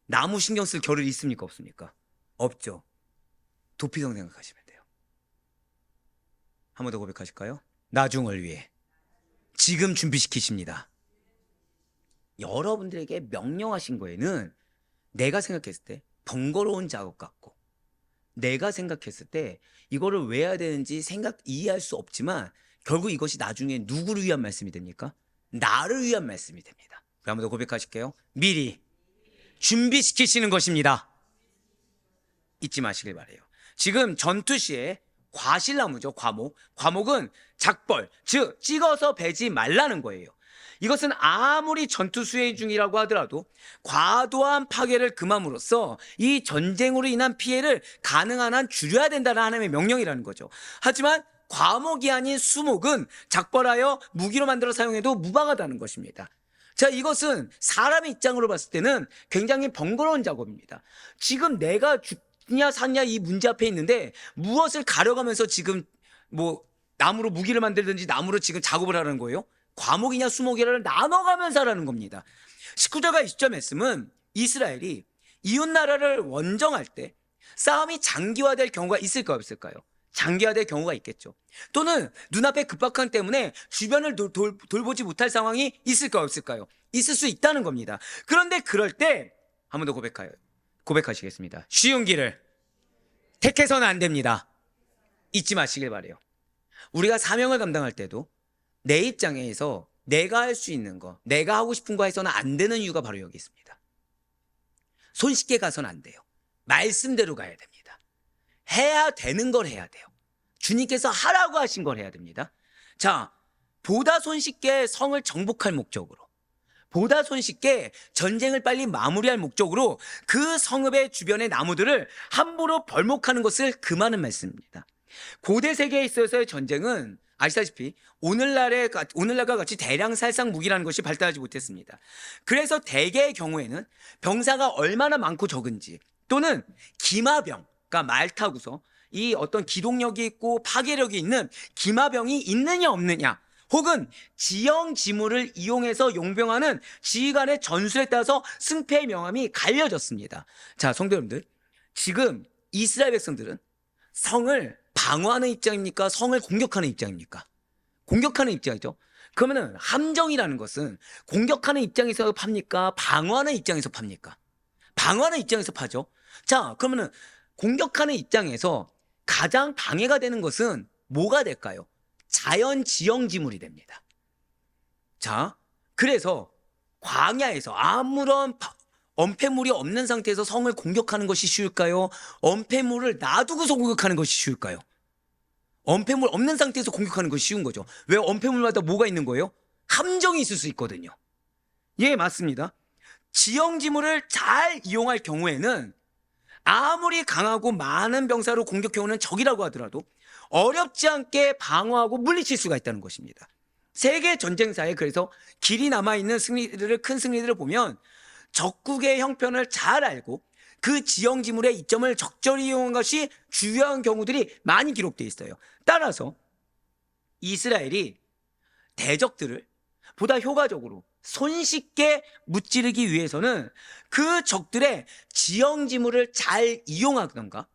나무 신경 쓸 겨를이 있습니까? 없습니까? 없죠. 도피성 생각하시면 돼요. 한 번 더 고백하실까요? 나중을 위해 지금 준비시키십니다. 여러분들에게 명령하신 거에는 내가 생각했을 때 번거로운 작업 같고, 내가 생각했을 때 이거를 왜 해야 되는지 이해할 수 없지만 결국 이것이 나중에 누구를 위한 말씀이 됩니까? 나를 위한 말씀이 됩니다. 한 번 더 고백하실게요. 미리 준비시키시는 것입니다. 잊지 마시길 바래요. 지금 전투 시에 과실나무죠. 과목은 작벌, 즉 찍어서 베지 말라는 거예요. 이것은 아무리 전투 수행 중이라고 하더라도 과도한 파괴를 금함으로써 이 전쟁으로 인한 피해를 가능한 한 줄여야 된다는 하나님의 명령이라는 거죠. 하지만 과목이 아닌 수목은 작벌하여 무기로 만들어 사용해도 무방하다는 것입니다. 자, 이것은 사람의 입장으로 봤을 때는 굉장히 번거로운 작업입니다. 지금 내가 죽냐 사냐 이 문제 앞에 있는데 무엇을 가려가면서 지금 뭐 나무로 무기를 만들든지 나무로 지금 작업을 하는 거예요? 과목이냐 수목이냐를 나눠가면서 하라는 겁니다. 19절과 20절 말씀은 이스라엘이 이웃나라를 원정할 때 싸움이 장기화될 경우가 있을까요? 없을까요? 장기화될 경우가 있겠죠. 또는 눈앞에 급박한 때문에 주변을 돌보지 못할 상황이 있을까요? 없을까요? 있을 수 있다는 겁니다. 그런데 그럴 때 한 번 더 고백하시겠습니다. 쉬운 길을 택해서는 안 됩니다. 잊지 마시길 바래요. 우리가 사명을 감당할 때도 내 입장에서 내가 할 수 있는 거, 내가 하고 싶은 거 해서는 안 되는 이유가 바로 여기 있습니다. 손쉽게 가서는 안 돼요. 말씀대로 가야 됩니다. 해야 되는 걸 해야 돼요. 주님께서 하라고 하신 걸 해야 됩니다. 자, 보다 손쉽게 성을 정복할 목적으로, 보다 손쉽게 전쟁을 빨리 마무리할 목적으로 그 성읍의 주변의 나무들을 함부로 벌목하는 것을 금하는 말씀입니다. 고대 세계에 있어서의 전쟁은 아시다시피 오늘날과 같이 대량 살상 무기라는 것이 발달하지 못했습니다. 그래서 대개의 경우에는 병사가 얼마나 많고 적은지, 또는 기마병, 그러니까 말 타고서 이 어떤 기동력이 있고 파괴력이 있는 기마병이 있느냐 없느냐, 혹은 지형지물을 이용해서 용병하는 지휘관의 전술에 따라서 승패의 명함이 갈려졌습니다. 자, 성도 여러분들, 지금 이스라엘 백성들은 성을 방어하는 입장입니까? 성을 공격하는 입장입니까? 공격하는 입장이죠. 그러면은 함정이라는 것은 공격하는 입장에서 팝니까? 방어하는 입장에서 팝니까? 방어하는 입장에서 파죠. 자, 그러면은 공격하는 입장에서 가장 방해가 되는 것은 뭐가 될까요? 자연 지형지물이 됩니다. 자, 그래서 광야에서 아무런 엄폐물이 없는 상태에서 성을 공격하는 것이 쉬울까요? 엄폐물을 놔두고서 공격하는 것이 쉬울까요? 엄폐물 없는 상태에서 공격하는 것이 쉬운 거죠. 왜? 엄폐물마다 뭐가 있는 거예요? 함정이 있을 수 있거든요. 예, 맞습니다. 지형지물을 잘 이용할 경우에는 아무리 강하고 많은 병사로 공격해오는 적이라고 하더라도 어렵지 않게 방어하고 물리칠 수가 있다는 것입니다. 세계 전쟁사에 그래서 길이 남아있는 큰 승리들을 보면 적국의 형편을 잘 알고 그 지형지물의 이점을 적절히 이용한 것이 주요한 경우들이 많이 기록되어 있어요. 따라서 이스라엘이 대적들을 보다 효과적으로 손쉽게 무찌르기 위해서는 그 적들의 지형지물을 잘 이용하던가,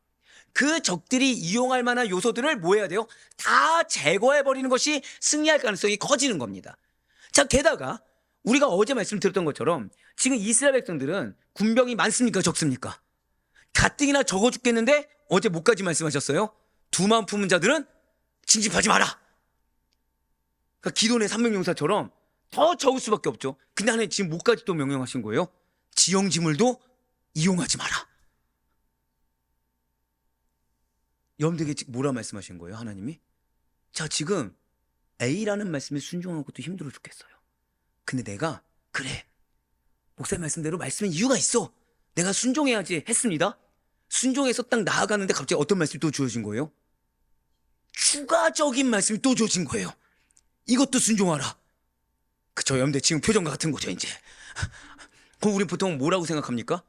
그 적들이 이용할 만한 요소들을 뭐 해야 돼요? 다 제거해버리는 것이 승리할 가능성이 커지는 겁니다. 자, 게다가 우리가 어제 말씀드렸던 것처럼 지금 이스라엘 백성들은 군병이 많습니까? 적습니까? 가뜩이나 적어 죽겠는데 어제 뭐까지 말씀하셨어요? 두 마음 품은 자들은 징집하지 마라. 그러니까 기도의 300용사처럼 더 적을 수밖에 없죠. 근데 하나님 지금 뭐까지 또 명령하신 거예요? 지형지물도 이용하지 마라. 여러분들에게 지금 뭐라 말씀하신 거예요, 하나님이? 자, 지금 A라는 말씀에 순종하는 것도 힘들어 죽겠어요. 근데 내가 그래, 목사님 말씀대로 말씀에 이유가 있어, 내가 순종해야지 했습니다. 순종해서 딱 나아가는데 갑자기 어떤 말씀이 또 주어진 거예요? 추가적인 말씀이 또 주어진 거예요. 이것도 순종하라. 그쵸, 여러분들 지금 표정과 같은 거죠, 이제. 그럼 우리 보통 뭐라고 생각합니까?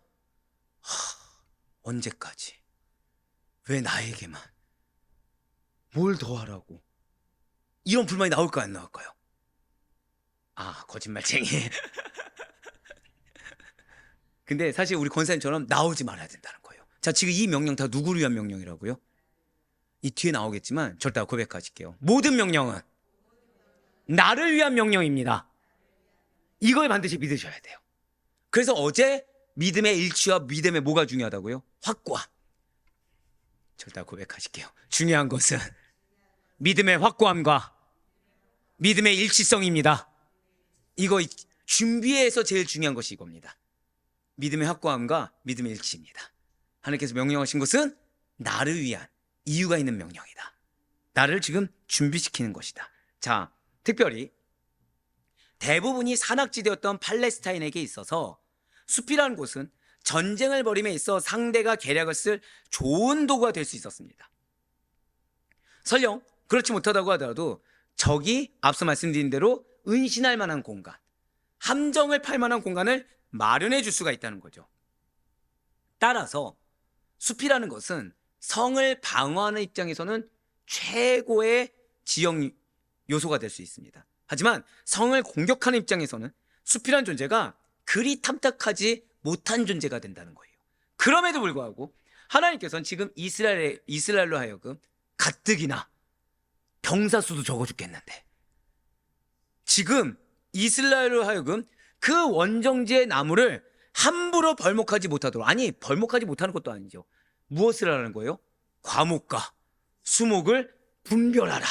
언제까지? 왜 나에게만? 뭘 더 하라고? 이런 불만이 나올까요, 안 나올까요? 아, 거짓말쟁이. 근데 사실 우리 권사님처럼 나오지 말아야 된다는 거예요. 자, 지금 이 명령 다 누구를 위한 명령이라고요? 이 뒤에 나오겠지만 절대 고백하실게요. 모든 명령은 나를 위한 명령입니다. 이걸 반드시 믿으셔야 돼요. 그래서 어제 믿음의 일치와 믿음의 뭐가 중요하다고요? 확고함. 절대 고백하실게요. 중요한 것은 믿음의 확고함과 믿음의 일치성입니다. 이거 준비해서 제일 중요한 것이 이겁니다. 믿음의 확고함과 믿음의 일치입니다. 하나님께서 명령하신 것은 나를 위한 이유가 있는 명령이다. 나를 지금 준비시키는 것이다. 자, 특별히 대부분이 산악지대였던 팔레스타인에게 있어서 숲이라는 곳은 전쟁을 벌임에 있어 상대가 계략을 쓸 좋은 도구가 될 수 있었습니다. 설령 그렇지 못하다고 하더라도 적이 앞서 말씀드린 대로 은신할 만한 공간, 함정을 팔 만한 공간을 마련해 줄 수가 있다는 거죠. 따라서 숲이라는 것은 성을 방어하는 입장에서는 최고의 지형 요소가 될 수 있습니다. 하지만 성을 공격하는 입장에서는 숲이라는 존재가 그리 탐탁하지 못한 존재가 된다는 거예요. 그럼에도 불구하고 하나님께서는 지금 이스라엘로 하여금 가뜩이나 병사 수도 적어 죽겠는데 지금 이스라엘로 하여금 그 원정지의 나무를 함부로 벌목하지 못하도록, 아니 벌목하지 못하는 것도 아니죠. 무엇을 하라는 거예요? 과목과 수목을 분별하라.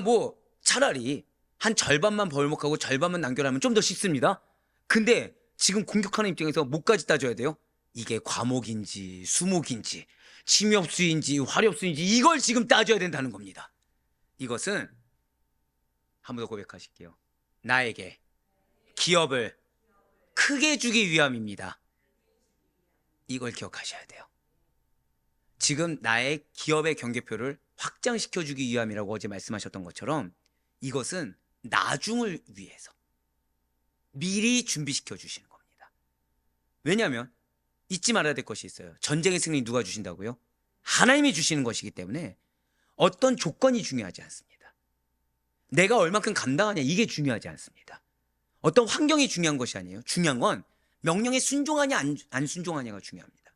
뭐 차라리 한 절반만 벌목하고 절반만 남겨라면 좀 더 쉽습니다. 근데 지금 공격하는 입장에서 뭐까지 따져야 돼요? 이게 과목인지 수목인지 침엽수인지 화렵수인지 이걸 지금 따져야 된다는 겁니다. 이것은 한 번 더 고백하실게요. 나에게 기업을 크게 주기 위함입니다. 이걸 기억하셔야 돼요. 지금 나의 기업의 경계표를 확장시켜 주기 위함이라고 어제 말씀하셨던 것처럼 이것은 나중을 위해서 미리 준비시켜 주시는 겁니다. 왜냐하면 잊지 말아야 될 것이 있어요. 전쟁의 승리 누가 주신다고요? 하나님이 주시는 것이기 때문에 어떤 조건이 중요하지 않습니다. 내가 얼만큼 감당하냐 이게 중요하지 않습니다. 어떤 환경이 중요한 것이 아니에요. 중요한 건 명령에 순종하냐 안 순종하냐가 중요합니다.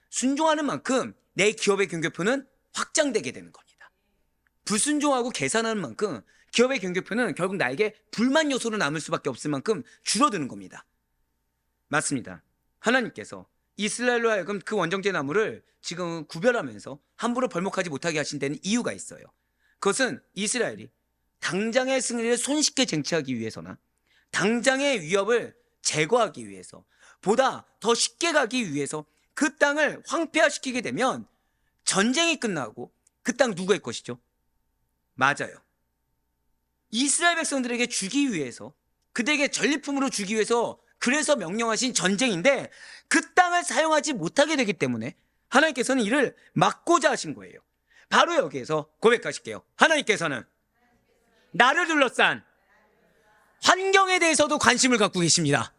순종하는 만큼 내 기업의 경계표는 확장되게 되는 겁니다. 불순종하고 계산하는 만큼 기업의 경계표는 결국 나에게 불만 요소로 남을 수밖에 없을 만큼 줄어드는 겁니다. 맞습니다. 하나님께서 이스라엘로 하여금 그 원정제 나무를 지금 구별하면서 함부로 벌목하지 못하게 하신 데는 이유가 있어요. 그것은 이스라엘이 당장의 승리를 손쉽게 쟁취하기 위해서나 당장의 위협을 제거하기 위해서 보다 더 쉽게 가기 위해서 그 땅을 황폐화시키게 되면 전쟁이 끝나고 그 땅 누구의 것이죠? 맞아요. 이스라엘 백성들에게 주기 위해서, 그들에게 전리품으로 주기 위해서 그래서 명령하신 전쟁인데 그 땅을 사용하지 못하게 되기 때문에 하나님께서는 이를 막고자 하신 거예요. 바로 여기에서 고백하실게요. 하나님께서는 나를 둘러싼 환경에 대해서도 관심을 갖고 계십니다.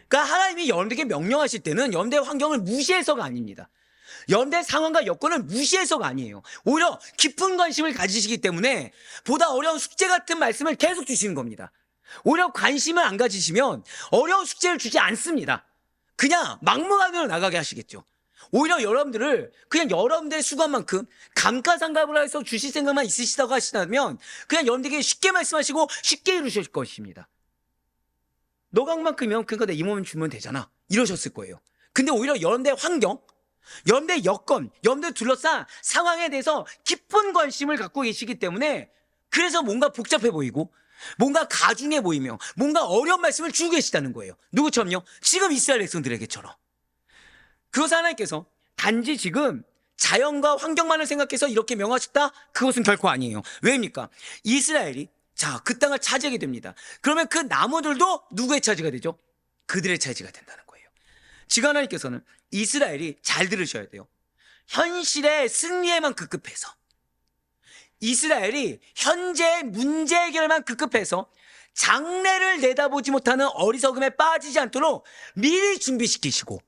그러니까 하나님이 여러분들에게 명령하실 때는 여러분들의 환경을 무시해서가 아닙니다. 여러분들의 상황과 여건을 무시해서가 아니에요. 오히려 깊은 관심을 가지시기 때문에 보다 어려운 숙제 같은 말씀을 계속 주시는 겁니다. 오히려 관심을 안 가지시면 어려운 숙제를 주지 않습니다. 그냥 막무가내로 나가게 하시겠죠. 오히려 여러분들을 그냥 여러분들의 수고만큼 감가상각을 해서 주실 생각만 있으시다고 하시다면 그냥 여러분들에게 쉽게 말씀하시고 쉽게 이루실 것입니다. 너강만큼이면 그러니까 내 이 몸을 주면 되잖아 이러셨을 거예요. 근데 오히려 여러분들의 환경, 여러분들의 여건, 여러분들 둘러싼 상황에 대해서 깊은 관심을 갖고 계시기 때문에 그래서 뭔가 복잡해 보이고 뭔가 가중해 보이며 뭔가 어려운 말씀을 주고 계시다는 거예요. 누구처럼요? 지금 이스라엘 백성들에게처럼. 그것을 하나님께서 단지 지금 자연과 환경만을 생각해서 이렇게 명하셨다? 그것은 결코 아니에요. 왜입니까? 이스라엘이 그 땅을 차지하게 됩니다. 그러면 그 나무들도 누구의 차지가 되죠? 그들의 차지가 된다는 거예요. 지금 하나님께서는 이스라엘이 잘 들으셔야 돼요. 현실의 승리에만 급급해서, 이스라엘이 현재 문제 해결에만 급급해서 장래를 내다보지 못하는 어리석음에 빠지지 않도록 미리 준비시키시고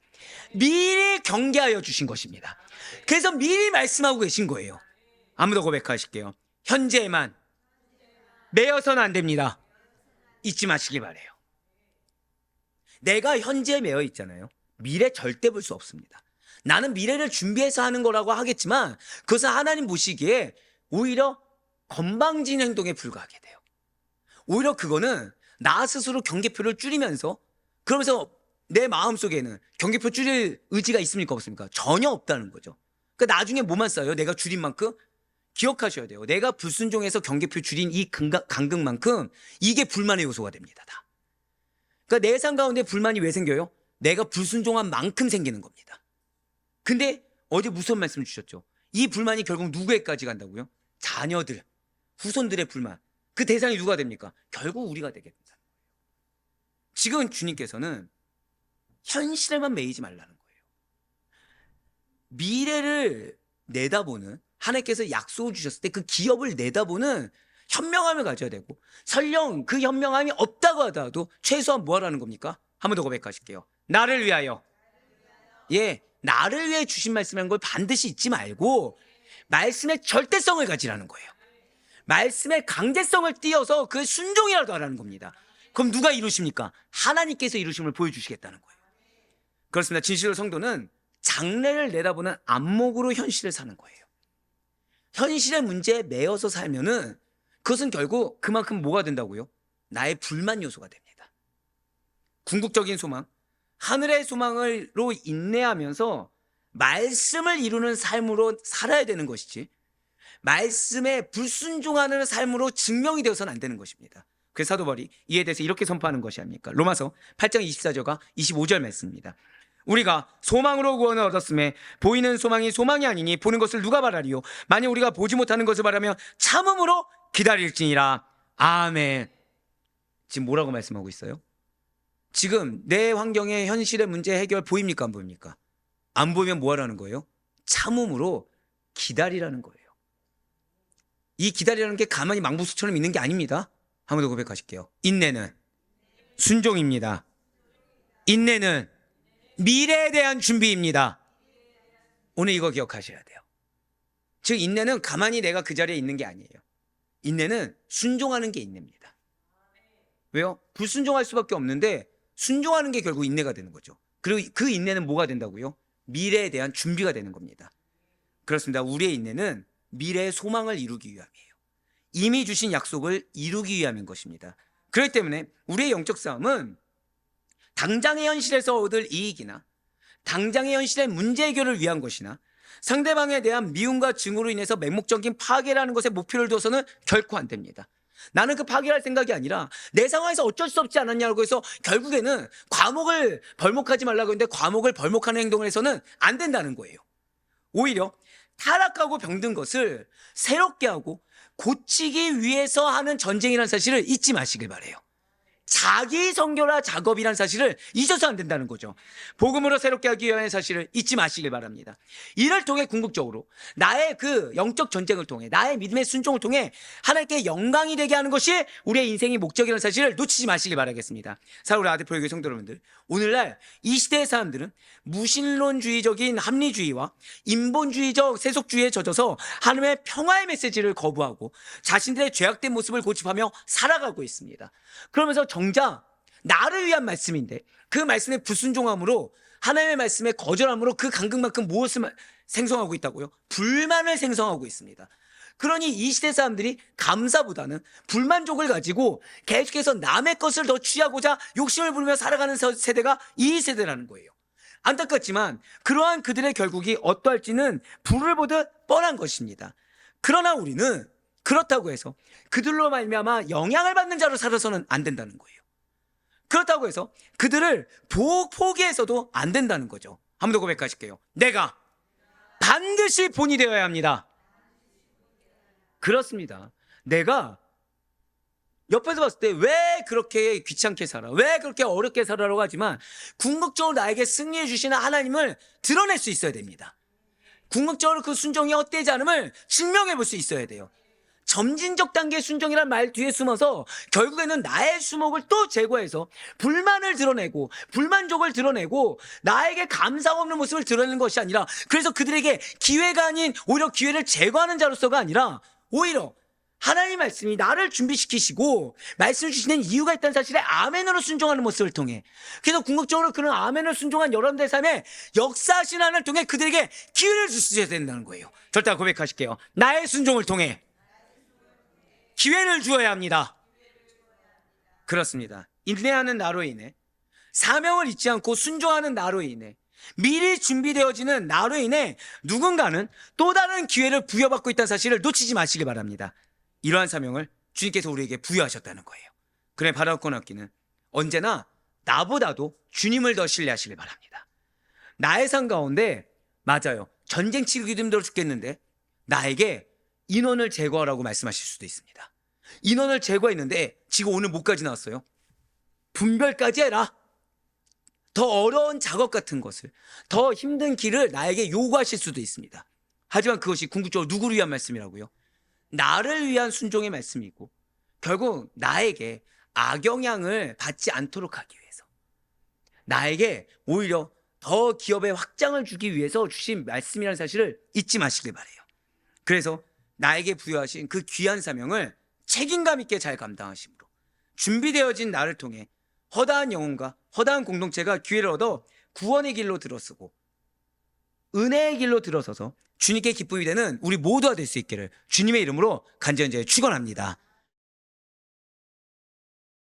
미리 경계하여 주신 것입니다. 그래서 미리 말씀하고 계신 거예요. 아무도 고백하실게요. 현재에만 매여서는 안 됩니다. 잊지 마시길 바래요. 내가 현재에 매여 있잖아요. 미래 절대 볼 수 없습니다. 나는 미래를 준비해서 하는 거라고 하겠지만 그것은 하나님 보시기에 오히려 건방진 행동에 불과하게 돼요. 오히려 그거는 나 스스로 경계표를 줄이면서, 그러면서 내 마음속에는 경계표 줄일 의지가 있습니까 없습니까? 전혀 없다는 거죠. 그러니까 나중에 뭐만 쌓여요? 내가 줄인 만큼? 기억하셔야 돼요. 내가 불순종해서 경계표 줄인 이 간극만큼 이게 불만의 요소가 됩니다. 다. 그러니까 내 삶 가운데 불만이 왜 생겨요? 내가 불순종한 만큼 생기는 겁니다. 근데 어제 무슨 말씀 주셨죠? 이 불만이 결국 누구에까지 간다고요? 자녀들, 후손들의 불만. 그 대상이 누가 됩니까? 결국 우리가 되게 된다. 지금 주님께서는 현실에만 매이지 말라는 거예요. 미래를 내다보는, 하나님께서 약속을 주셨을 때 그 기업을 내다보는 현명함을 가져야 되고, 설령 그 현명함이 없다고 하더라도 최소한 뭐 하라는 겁니까? 한 번 더 고백하실게요. 나를 위하여. 나를 위해 주신 말씀이라는 걸 반드시 잊지 말고 말씀의 절대성을 가지라는 거예요. 말씀의 강제성을 띄어서 그 순종이라도 하라는 겁니다. 그럼 누가 이루십니까? 하나님께서 이루심을 보여주시겠다는 거예요. 그렇습니다. 진실로 성도는 장래를 내다보는 안목으로 현실을 사는 거예요. 현실의 문제에 매여서 살면은 그것은 결국 그만큼 뭐가 된다고요? 나의 불만 요소가 됩니다. 궁극적인 소망, 하늘의 소망으로 인내하면서 말씀을 이루는 삶으로 살아야 되는 것이지, 말씀에 불순종하는 삶으로 증명이 되어서는 안 되는 것입니다. 그래서 사도 바울이 이에 대해서 이렇게 선포하는 것이 아닙니까? 로마서 8장 24절과 25절 말씀입니다. 우리가 소망으로 구원을 얻었음에 보이는 소망이 소망이 아니니 보는 것을 누가 바라리요? 만약 우리가 보지 못하는 것을 바라면 참음으로 기다릴지니라. 아멘. 지금 뭐라고 말씀하고 있어요? 지금 내 환경의 현실의 문제 해결 보입니까 안 보입니까? 안 보이면 뭐 하라는 거예요? 참음으로 기다리라는 거예요. 이 기다리라는 게 가만히 망부수처럼 있는 게 아닙니다. 한 번 더 고백하실게요. 인내는 순종입니다. 인내는 미래에 대한 준비입니다. 오늘 이거 기억하셔야 돼요. 즉 인내는 가만히 내가 그 자리에 있는 게 아니에요. 인내는 순종하는 게 인내입니다. 왜요? 불순종할 수밖에 없는데 순종하는 게 결국 인내가 되는 거죠. 그리고 그 인내는 뭐가 된다고요? 미래에 대한 준비가 되는 겁니다. 그렇습니다. 우리의 인내는 미래의 소망을 이루기 위함이에요. 이미 주신 약속을 이루기 위함인 것입니다. 그렇기 때문에 우리의 영적 싸움은 당장의 현실에서 얻을 이익이나 당장의 현실의 문제 해결을 위한 것이나 상대방에 대한 미움과 증오로 인해서 맹목적인 파괴라는 것에 목표를 둬서는 결코 안 됩니다. 나는 그 파괴할 생각이 아니라 내 상황에서 어쩔 수 없지 않았냐고 해서 결국에는 과목을 벌목하지 말라고 했는데 과목을 벌목하는 행동을 해서는 안 된다는 거예요. 오히려 타락하고 병든 것을 새롭게 하고 고치기 위해서 하는 전쟁이라는 사실을 잊지 마시길 바라요. 자기 성결화 작업이라는 사실을 잊어서 안 된다는 거죠. 복음으로 새롭게 하기 위한 사실을 잊지 마시길 바랍니다. 이를 통해 궁극적으로 나의 그 영적 전쟁을 통해 나의 믿음의 순종을 통해 하나님께 영광이 되게 하는 것이 우리의 인생의 목적이라는 사실을 놓치지 마시길 바라겠습니다. 사랑하는 우리 아들표교회 성도 여러분들, 오늘날 이 시대의 사람들은 무신론주의적인 합리주의와 인본주의적 세속주의에 젖어서 하나님의 평화의 메시지를 거부하고 자신들의 죄악된 모습을 고집하며 살아가고 있습니다. 그러면서 정작 나를 위한 말씀인데 그 말씀의 불순종함으로 하나님의 말씀의 거절함으로 그 간극만큼 무엇을 생성하고 있다고요? 불만을 생성하고 있습니다. 그러니 이 시대 사람들이 감사보다는 불만족을 가지고 계속해서 남의 것을 더 취하고자 욕심을 부리며 살아가는 세대가 이 세대라는 거예요. 안타깝지만 그러한 그들의 결국이 어떠할지는 불을 보듯 뻔한 것입니다. 그러나 우리는 그렇다고 해서 그들로 말미암아 영향을 받는 자로 살아서는 안 된다는 거예요. 그렇다고 해서 그들을 포기해서도 안 된다는 거죠. 한 번 더 고백하실게요. 내가 반드시 본이 되어야 합니다. 그렇습니다. 내가 옆에서 봤을 때 왜 그렇게 귀찮게 살아? 왜 그렇게 어렵게 살아라고 하지만 궁극적으로 나에게 승리해 주시는 하나님을 드러낼 수 있어야 됩니다. 궁극적으로 그 순종이 헛되지 않음을 증명해 볼 수 있어야 돼요. 점진적 단계의 순종이란 말 뒤에 숨어서 결국에는 나의 수목을 또 제거해서 불만을 드러내고 불만족을 드러내고 나에게 감사가 없는 모습을 드러내는 것이 아니라, 그래서 그들에게 기회가 아닌 오히려 기회를 제거하는 자로서가 아니라 오히려 하나님 말씀이 나를 준비시키시고 말씀을 주시는 이유가 있다는 사실에 아멘으로 순종하는 모습을 통해, 그래서 궁극적으로 그런 아멘을 순종한 여러분들의 삶에 역사하신 하나님을 통해 그들에게 기회를 주셔야 된다는 거예요. 절대 고백하실게요. 나의 순종을 통해 기회를 주어야 합니다. 그렇습니다. 인내하는 나로 인해, 사명을 잊지 않고 순종하는 나로 인해, 미리 준비되어지는 나로 인해 누군가는 또 다른 기회를 부여받고 있다는 사실을 놓치지 마시기 바랍니다. 이러한 사명을 주님께서 우리에게 부여하셨다는 거예요. 그래, 바라옵고 남기는 언제나 나보다도 주님을 더 신뢰하시길 바랍니다. 나의 삶 가운데, 맞아요, 전쟁 치르기도 힘들어 죽겠는데 나에게 인원을 제거하라고 말씀하실 수도 있습니다. 인원을 제거했는데 지금 오늘 뭐까지 나왔어요? 분별까지 해라. 더 어려운 작업 같은 것을, 더 힘든 길을 나에게 요구하실 수도 있습니다. 하지만 그것이 궁극적으로 누구를 위한 말씀이라고요? 나를 위한 순종의 말씀이고, 결국 나에게 악영향을 받지 않도록 하기 위해서, 나에게 오히려 더 기업의 확장을 주기 위해서 주신 말씀이라는 사실을 잊지 마시길 바라요. 그래서 나에게 부여하신 그 귀한 사명을 책임감 있게 잘 감당하심으로 준비되어진 나를 통해 허다한 영혼과 허다한 공동체가 기회를 얻어 구원의 길로 들어서고 은혜의 길로 들어서서 주님께 기쁨이 되는 우리 모두가 될 수 있기를 주님의 이름으로 간절히 축원합니다.